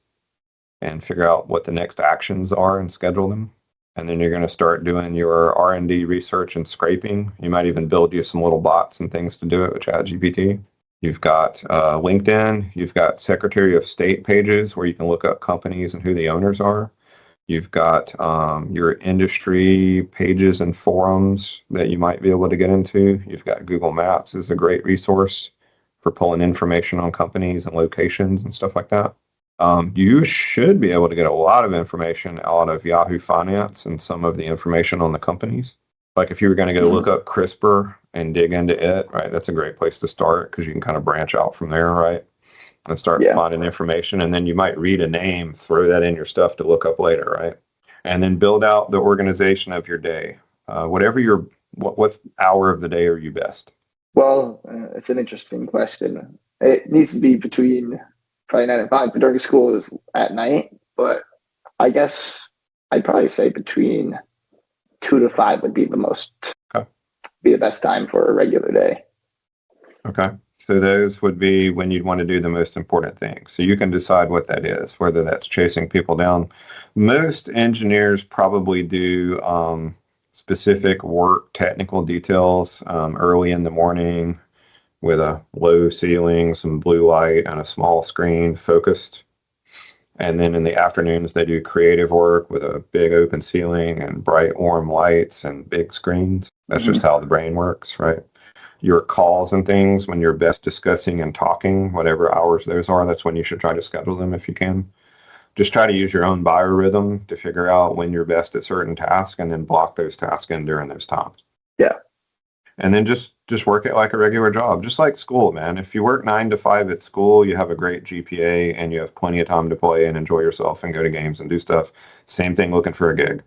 and figure out what the next actions are and schedule them. And then you're going to start doing your R&D research and scraping. You might even build you some little bots and things to do it with ChatGPT. You've got LinkedIn. You've got Secretary of State pages where you can look up companies and who the owners are. You've got your industry pages and forums that you might be able to get into. You've got Google Maps is a great resource for pulling information on companies and locations and stuff like that. You should be able to get a lot of information out of Yahoo Finance and some of the information on the companies. Like if you were going to go look up CRISPR and dig into it, right? That's a great place to start because you can kind of branch out from there, right? And start yeah. finding information. And then you might read a name, throw that in your stuff to look up later, right? And then build out the organization of your day. Whatever your, what's hour of the day are you best? Well, it's an interesting question. It needs to be between probably 9 and 5, but during school is at night. But I guess I'd probably say between 2 to 5 would be Okay. be the best time for a regular day. Okay. So those would be when you'd want to do the most important things. So you can decide what that is, whether that's chasing people down. Most engineers probably do specific work technical details early in the morning with a low ceiling, some blue light, and a small screen focused. And then in the afternoons, they do creative work with a big open ceiling and bright, warm lights and big screens. That's just how the brain works, right? Your calls and things, when you're best discussing and talking, whatever hours those are, that's when you should try to schedule them if you can. Just try to use your own biorhythm to figure out when you're best at certain tasks and then block those tasks in during those times. Yeah. And then just work it like a regular job, just like school, man. If you work 9 to 5 at school, you have a great GPA and you have plenty of time to play and enjoy yourself and go to games and do stuff. Same thing looking for a gig.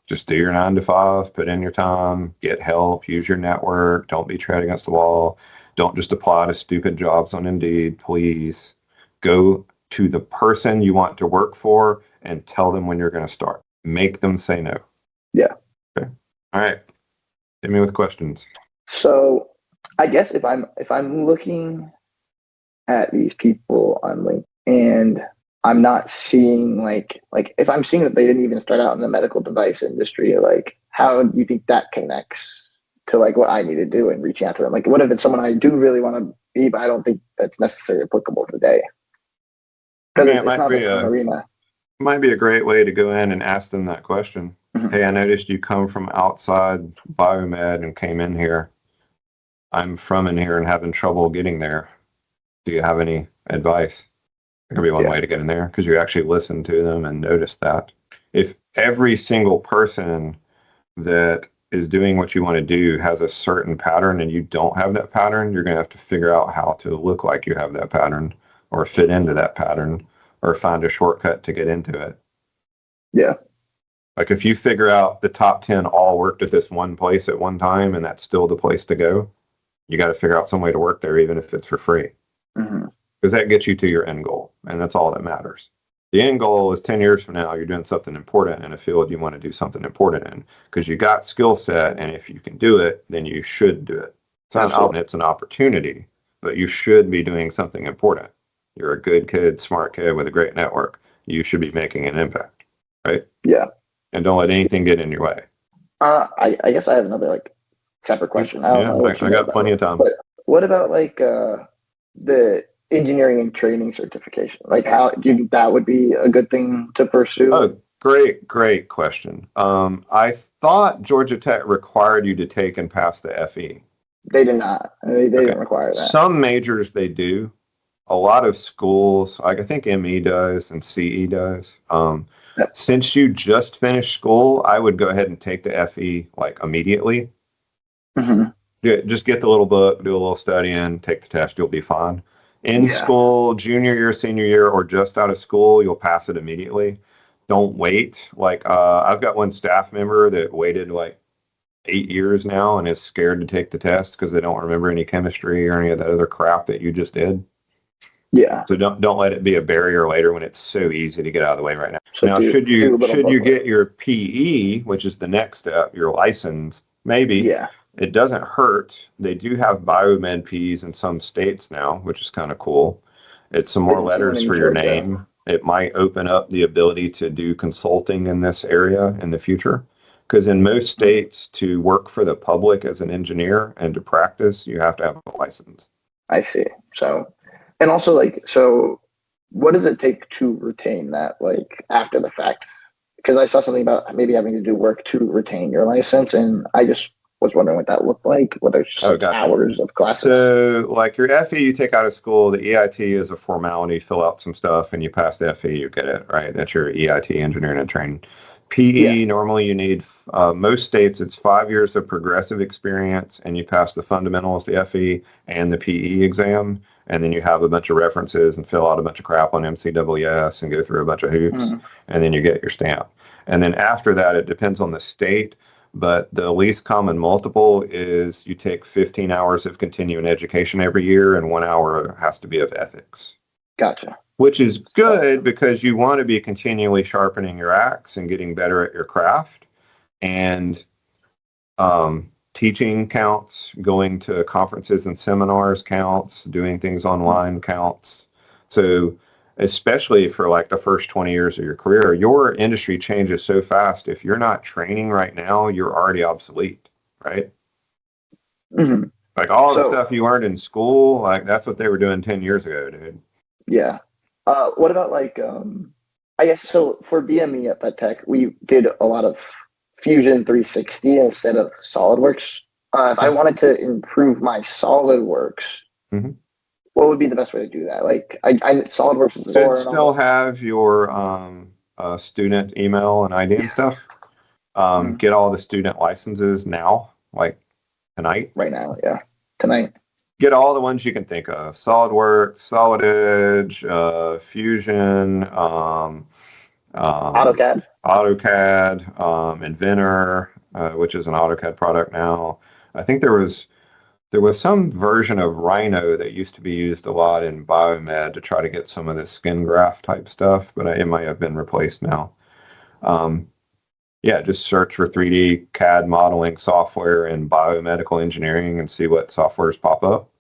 Just do your 9 to 5, put in your time, get help, use your network. Don't be tread against the wall. Don't just apply to stupid jobs on Indeed, please. Go to the person you want to work for and tell them when you're going to start. Make them say no. Yeah. Okay. All right. Hit me with questions. So I guess if I'm looking at these people on LinkedIn and I'm not seeing like if I'm seeing that they didn't even start out in the medical device industry, like how do you think that connects to like what I need to do and reaching out to them? Like what if it's someone I do really want to be, but I don't think that's necessarily applicable today I mean, because it's not the same arena. might be a great way to go in and ask them that question. Mhm. Hey, I noticed you come from outside biomed and came in here. I'm from in here and having trouble getting there. Do you have any advice? That could be one Yeah. way to get in there because you actually listen to them and notice that. If every single person that is doing what you want to do has a certain pattern and you don't have that pattern, you're going to have to figure out how to look like you have that pattern or fit into that pattern or find a shortcut to get into it. Yeah. Like if you figure out the top 10 all worked at this one place at one time and that's still the place to go, you got to figure out some way to work there, even if it's for free. Because that gets you to your end goal. And that's all that matters. The end goal is 10 years from now, you're doing something important in a field you want to do something important in because you got skill set. And if you can do it, then you should do it. It's an opportunity, but you should be doing something important. You're a good kid, smart kid with a great network. You should be making an impact, right? Yeah. And don't let anything get in your way. I guess I have another like separate question. I got plenty of time. But what about like the engineering and training certification? Like, how do you think that would be a good thing to pursue? Oh, great question. I thought Georgia Tech required you to take and pass the FE. They did not. They didn't require that. Some majors they do. A lot of schools, like I think ME does and CE does. Since you just finished school, I would go ahead and take the FE like immediately. Just get the little book, do a little studying, take the test, you'll be fine. In school, junior year, senior year, or just out of school, you'll pass it immediately. Don't wait. Like I've got one staff member that waited like 8 years now and is scared to take the test because they don't remember any chemistry or any of that other crap that you just did. Yeah. So don't let it be a barrier later when it's so easy to get out of the way right now. So now, should you get your PE, which is the next step, your license, maybe. Yeah. It doesn't hurt. They do have biomed P's in some states now, which is kind of cool. It's some more letters for your name. It might open up the ability to do consulting in this area in the future. Because in most states, to work for the public as an engineer and to practice, you have to have a license. I see. So, and also like, so what does it take to retain that like after the fact? Because I saw something about maybe having to do work to retain your license, and I just was wondering what that looked like, whether it's just hours of classes. So like your FE you take out of school, the EIT is a formality, fill out some stuff and you pass the FE, you get it, right? That's your EIT, engineering and training. PE, normally you need, most states it's 5 years of progressive experience and you pass the fundamentals, the FE and the PE exam. And then you have a bunch of references and fill out a bunch of crap on MCWS and go through a bunch of hoops and then you get your stamp. And then after that, it depends on the state. But the least common multiple is you take 15 hours of continuing education every year and 1 hour has to be of ethics. Gotcha. Which is good because you want to be continually sharpening your axe and getting better at your craft. And teaching counts, going to conferences and seminars counts, doing things online counts. So especially for like the first 20 years of your career, your industry changes so fast. If you're not training right now, you're already obsolete, right? Like all the stuff you learned in school, like that's what they were doing 10 years ago, dude. Yeah. What about like, I guess, so for BME at that tech, we did a lot of Fusion 360 instead of SolidWorks. If I wanted to improve my SolidWorks, what would be the best way to do that? Like, I SolidWorks is should still have your student email and ID and stuff. Get all the student licenses now, like tonight. Right now, yeah, tonight. Get all the ones you can think of: SolidWorks, Solid Edge, Fusion, AutoCAD, Inventor, which is an AutoCAD product now. I think there was some version of Rhino that used to be used a lot in biomed to try to get some of the skin graft type stuff, but it might have been replaced now. Just search for 3D CAD modeling software in biomedical engineering and see what softwares pop up.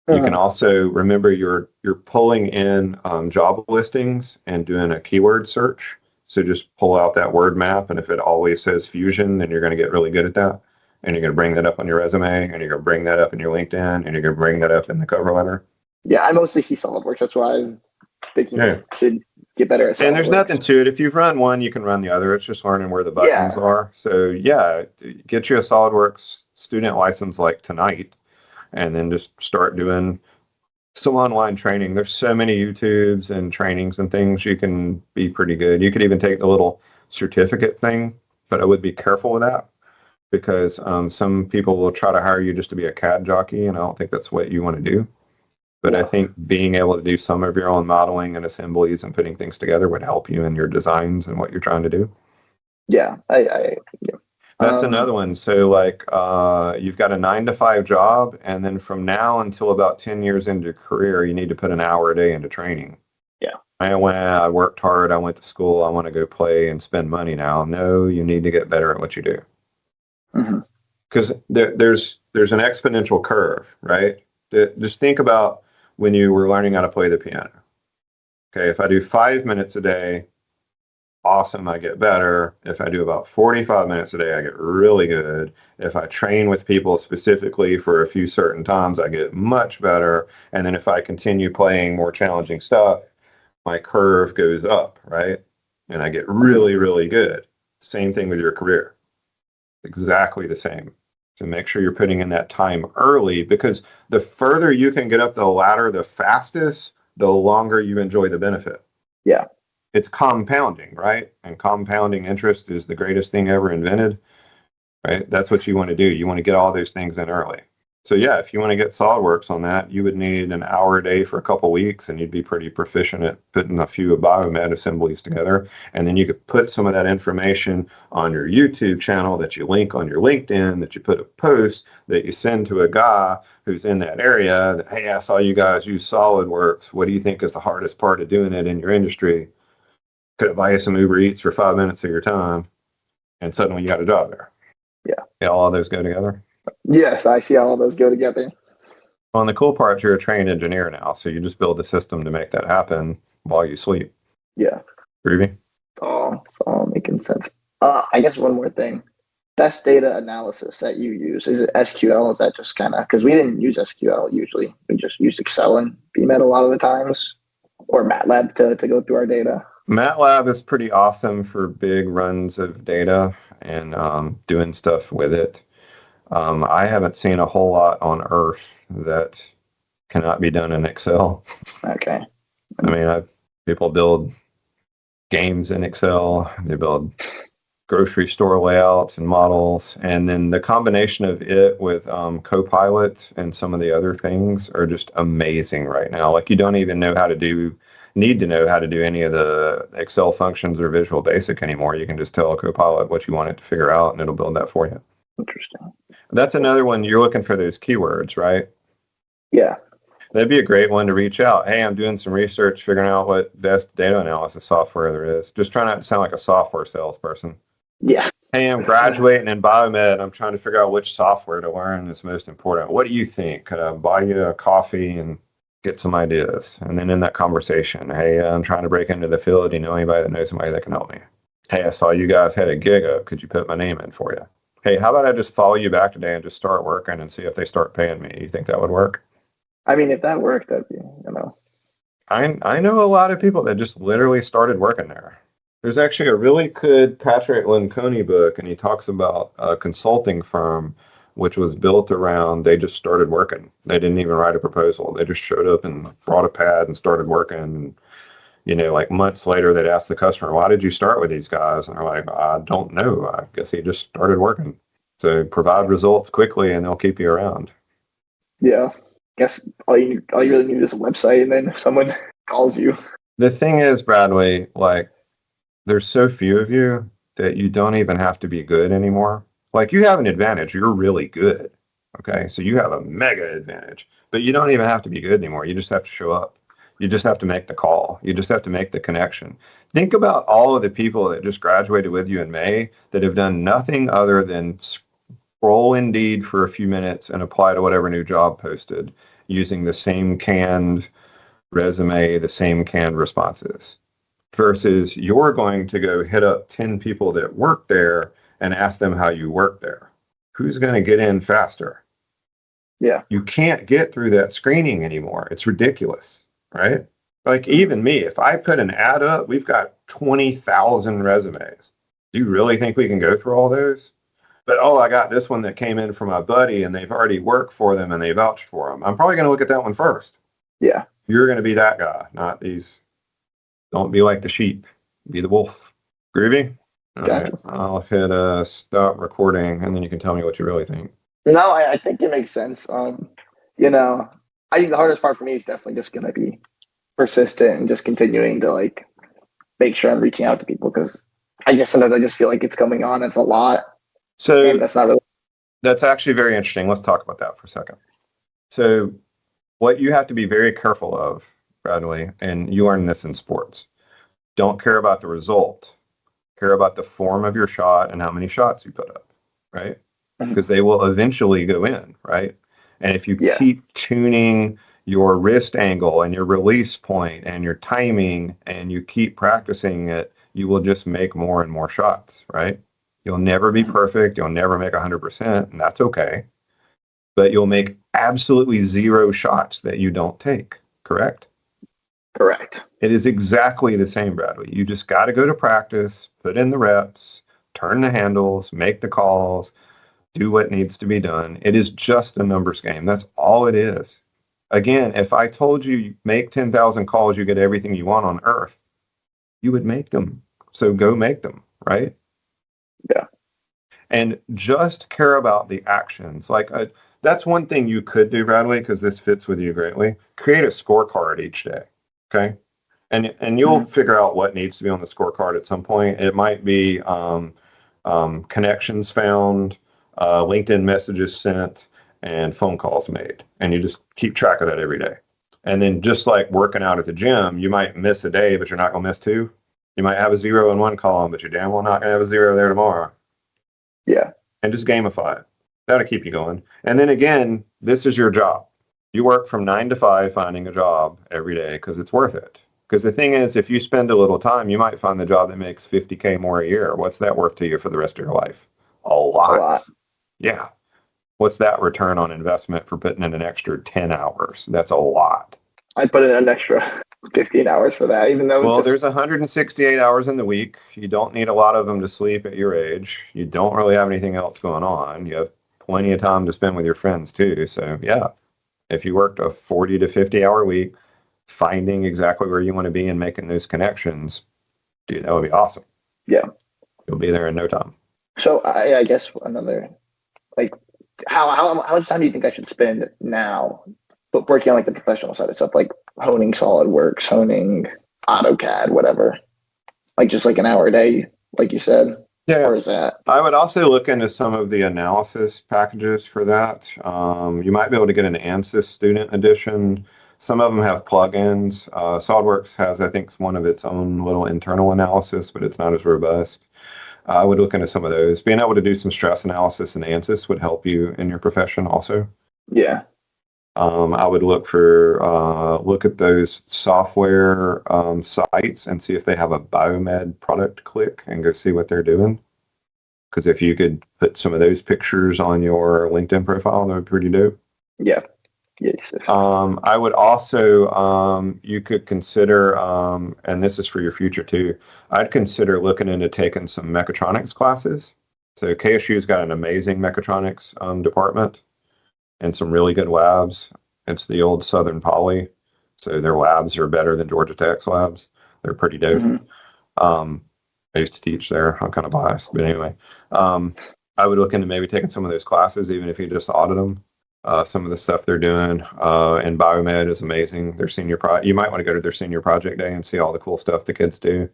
You can also remember you're pulling in job listings and doing a keyword search. So just pull out that word map, and if it always says Fusion, then you're going to get really good at that. And you're going to bring that up on your resume, and you're going to bring that up in your LinkedIn, and you're going to bring that up in the cover letter. Yeah, I mostly see SolidWorks. That's why I'm thinking I should get better at SolidWorks. And there's nothing to it. If you've run one, you can run the other. It's just learning where the buttons are. So get you a SolidWorks student license like tonight, and then just start doing some online training. There's so many YouTubes and trainings and things. You can be pretty good. You could even take the little certificate thing, but I would be careful with that. because some people will try to hire you just to be a CAD jockey, and I don't think that's what you want to do. But I Yeah. think being able to do some of your own modeling and assemblies and putting things together would help you in your designs and what you're trying to do. Yeah. Yeah. That's another one. So like you've got a 9 to 5 job, and then from now until about 10 years into your career, you need to put an hour a day into training. Yeah. I worked hard, I went to school, I want to go play and spend money now. No, you need to get better at what you do. Mhm. Because there's an exponential curve, right? Just think about when you were learning how to play the piano. Okay, if I do 5 minutes a day, awesome, I get better. If I do about 45 minutes a day, I get really good. If I train with people specifically for a few certain times, I get much better. And then if I continue playing more challenging stuff, my curve goes up, right? And I get really, really good. Same thing with your career. Exactly the same. So make sure you're putting in that time early, because the further you can get up the ladder the fastest, the longer you enjoy the benefit. Yeah. It's compounding, right? And compounding interest is the greatest thing ever invented, right? That's what you want to do. You want to get all those things in early. So yeah, if you want to get SolidWorks on that, you would need an hour a day for a couple weeks, and you'd be pretty proficient at putting a few biomed assemblies together. And then you could put some of that information on your YouTube channel that you link on your LinkedIn, that you put a post that you send to a guy who's in that area that, hey, I saw you guys use SolidWorks. What do you think is the hardest part of doing it in your industry? Could I buy you some Uber Eats for 5 minutes of your time? And suddenly you got a job there. Yeah. Yeah, all of those go together. Yes, I see all those go together. Well, and the cool part, you're a trained engineer now, so you just build the system to make that happen while you sleep. Yeah. Groovy? It's all making sense. I guess one more thing. Best data analysis that you use, is it SQL? Is that just kind of, because we didn't use SQL usually. We just used Excel and BMed a lot of the times, or MATLAB to go through our data. MATLAB is pretty awesome for big runs of data and doing stuff with it. I haven't seen a whole lot on Earth that cannot be done in Excel. Okay. I mean, people build games in Excel. They build grocery store layouts and models, and then the combination of it with Copilot and some of the other things are just amazing right now. Like you don't even need to know how to do any of the Excel functions or Visual Basic anymore. You can just tell Copilot what you want it to figure out, and it'll build that for you. Interesting. That's another one. You're looking for those keywords, right? Yeah. That'd be a great one to reach out. Hey, I'm doing some research, figuring out what best data analysis software there is. Just trying not to sound like a software salesperson. Yeah. Hey, I'm graduating in biomed. I'm trying to figure out which software to learn is most important. What do you think? Could I buy you a coffee and get some ideas? And then in that conversation, hey, I'm trying to break into the field. Do you know anybody that knows somebody that can help me? Hey, I saw you guys had a gig up. Could you put my name in for you? Hey, how about I just follow you back today and just start working and see if they start paying me? You think that would work? I mean, if that worked, that'd be, I know a lot of people that just literally started working there. There's actually a really good Patrick Lencioni book, and he talks about a consulting firm which was built around they just started working. They didn't even write a proposal. They just showed up and brought a pad and started working. And, like months later, they'd ask the customer, why did you start with these guys? And they're like, I don't know. I guess he just started working. So provide results quickly and they'll keep you around. yeah. Guess all you really need is a website, and then if someone calls you. The thing is, Bradley, like, there's so few of you that you don't even have to be good anymore. Like you have an advantage. You're really good. Okay. So you have a mega advantage, but you don't even have to be good anymore. You just have to show up. You just have to make the call. You just have to make the connection. Think about all of the people that just graduated with you in May that have done nothing other than scroll Indeed for a few minutes and apply to whatever new job posted using the same canned resume, the same canned responses. Versus you're going to go hit up 10 people that work there and ask them how you work there. Who's going to get in faster? Yeah. You can't get through that screening anymore. It's ridiculous, right? Like even me, if I put an ad up, we've got 20,000 resumes. Do you really think we can go through all those? But, I got this one that came in from my buddy and they've already worked for them and they vouched for them. I'm probably going to look at that one first. Yeah. You're going to be that guy, not these. Don't be like the sheep. Be the wolf. Groovy? All right, Gotcha. I'll hit stop recording, and then you can tell me what you really think. No, I think it makes sense. You know, I think the hardest part for me is definitely just gonna be persistent and just continuing to like make sure I'm reaching out to people because I guess sometimes I just feel like it's coming on. It's a lot, and So that's not really. that's actually very interesting. Let's talk about that for a second. So what you have to be very careful of, Bradley, and you learn this in sports, don't care about the result. Care about the form of your shot and how many shots you put up, right? Because they will eventually go in, right? And if you Yeah, keep tuning your wrist angle and your release point and your timing and you keep practicing it, you will just make more and more shots, right? You'll never be perfect. You'll never make 100%, and that's okay. But you'll make absolutely zero shots that you don't take, correct? correct. It is exactly the same, Bradley. You just got to go to practice, put in the reps, turn the handles, make the calls, do what needs to be done. It is just a numbers game. That's all it is. Again, if I told you make 10,000 calls, you get everything you want on earth, you would make them. So go make them, right? Yeah. And just care about the actions. That's one thing you could do, Bradley, because this fits with you greatly. Create a scorecard each day. Okay. And you'll figure out what needs to be on the scorecard at some point. It might be connections found, LinkedIn messages sent, and phone calls made. And you just keep track of that every day. And then just like working out at the gym, you might miss a day, but you're not going to miss two. You might have a 0 in one column, but you're damn well not going to have a 0 there tomorrow. Yeah. And just gamify it. That'll keep you going. And then again, this is your job. You work from 9 to 5 finding a job every day because it's worth it. Because the thing is, if you spend a little time, you might find the job that makes 50K more a year. What's that worth to you for the rest of your life? A A lot. lot. Yeah. What's that return on investment for putting in an extra 10 hours? That's a lot. I'd put in an extra 15 hours for that, even though Well, just there's 168 hours in the week. You don't need a lot of them to sleep at your age. You don't really have anything else going on. You have plenty of time to spend with your friends too. So yeah, if you worked a 40 to 50 hour week, finding exactly where you want to be and making those connections, dude, that would be awesome. yeah. You'll be there in no time. So I guess another like how much time do you think I should spend now, but working on like the professional side of stuff, like honing SolidWorks, honing AutoCAD, whatever, like just like an hour a day, like you said, Yeah, or is that? I would also look into some of the analysis packages for that. You might be able to get an ANSYS student edition. Some of them have plugins. SolidWorks has, I think, one of its own little internal analysis, but it's not as robust. I would look into some of those. Being able to do some stress analysis in ANSYS would help you in your profession also. Yeah. I would look at those software sites and see if they have a biomed product click and go see what they're doing. Because if you could put some of those pictures on your LinkedIn profile, that would be pretty dope. Yeah. Yes. I would also, you could consider, and this is for your future too, I'd consider looking into taking some mechatronics classes. So KSU's got an amazing mechatronics department and some really good labs. It's the old Southern Poly. So their labs are better than Georgia Tech's labs. They're pretty dope. I used to teach there. I'm kind of biased, but anyway, I would look into maybe taking some of those classes, even if you just audit them. Some of the stuff they're doing and biomed is amazing. Their you might want to go to their senior project day and see all the cool stuff the kids do.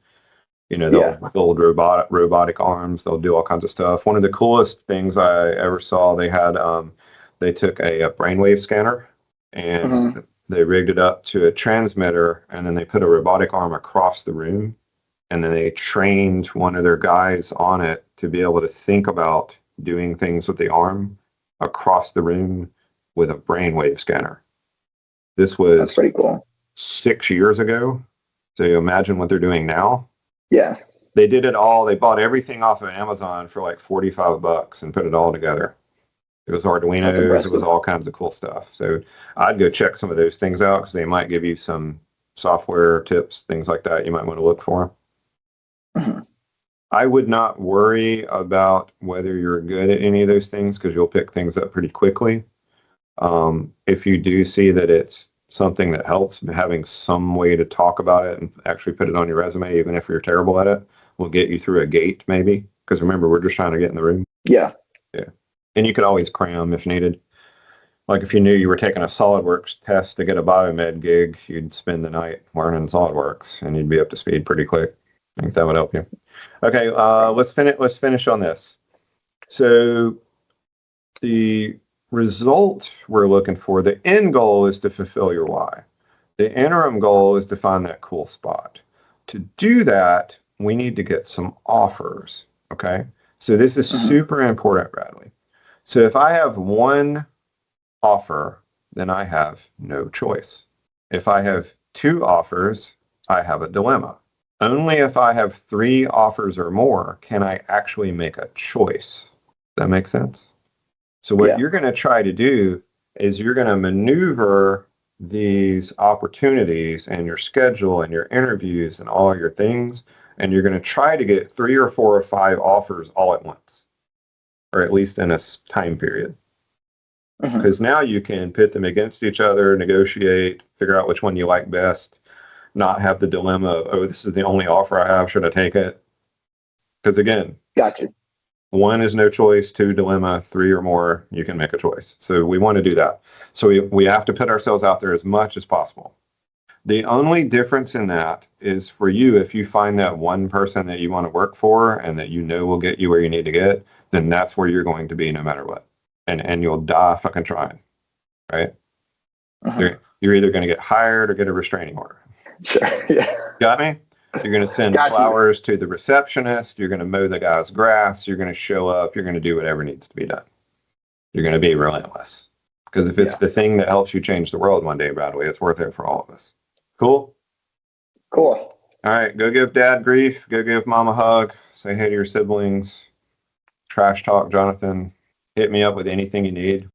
You know, they'll build robotic arms. They'll do all kinds of stuff. One of the coolest things I ever saw, they took a brainwave scanner and they rigged it up to a transmitter, and then they put a robotic arm across the room, and then they trained one of their guys on it to be able to think about doing things with the arm across the room with a brainwave scanner. This was That's pretty cool. 6 years ago. So you imagine what they're doing now. Yeah. They did it all. They bought everything off of Amazon for like $45 and put it all together. It was Arduinos. It was all kinds of cool stuff. So I'd go check some of those things out because they might give you some software tips, things like that you might want to look for. I would not worry about whether you're good at any of those things because you'll pick things up pretty quickly. If you do see that it's something that helps, having some way to talk about it and actually put it on your resume, even if you're terrible at it, will get you through a gate, maybe. Because remember, we're just trying to get in the room. Yeah. Yeah. And you could always cram if needed. Like if you knew you were taking a SolidWorks test to get a biomed gig, you'd spend the night learning SolidWorks and you'd be up to speed pretty quick. I think that would help you. Okay, let's finish on this. So the result we're looking for, the end goal is to fulfill your why. The interim goal is to find that cool spot. To do that, we need to get some offers. Okay. So this is super important, Bradley. So if I have one offer, then I have no choice. If I have two offers, I have a dilemma. Only if I have three offers or more can I actually make a choice. Does that make sense? So what you're going to try to do is you're going to maneuver these opportunities and your schedule and your interviews and all your things, and you're going to try to get 3 or 4 or 5 offers all at once, or at least in a time period. Because now you can pit them against each other, negotiate, figure out which one you like best, not have the dilemma of, oh, this is the only offer I have, should I take it? Because again, gotcha. 1 is no choice, 2 dilemma, 3 or more, you can make a choice. So we want to do that. So we have to put ourselves out there as much as possible. The only difference in that is for you, if you find that one person that you want to work for and that you know will get you where you need to get, then that's where you're going to be no matter what. And you'll die fucking trying, right? You're either going to get hired or get a restraining order. Sure, yeah. Got me? You're going to send flowers to the receptionist. You're going to mow the guy's grass. You're going to show up. You're going to do whatever needs to be done. You're going to be relentless. Because if it's the thing that helps you change the world one day, Bradley, it's worth it for all of us. Cool? Cool. All right. Go give dad grief. Go give mom a hug. Say hey to your siblings. Trash talk, Jonathan. Hit me up with anything you need.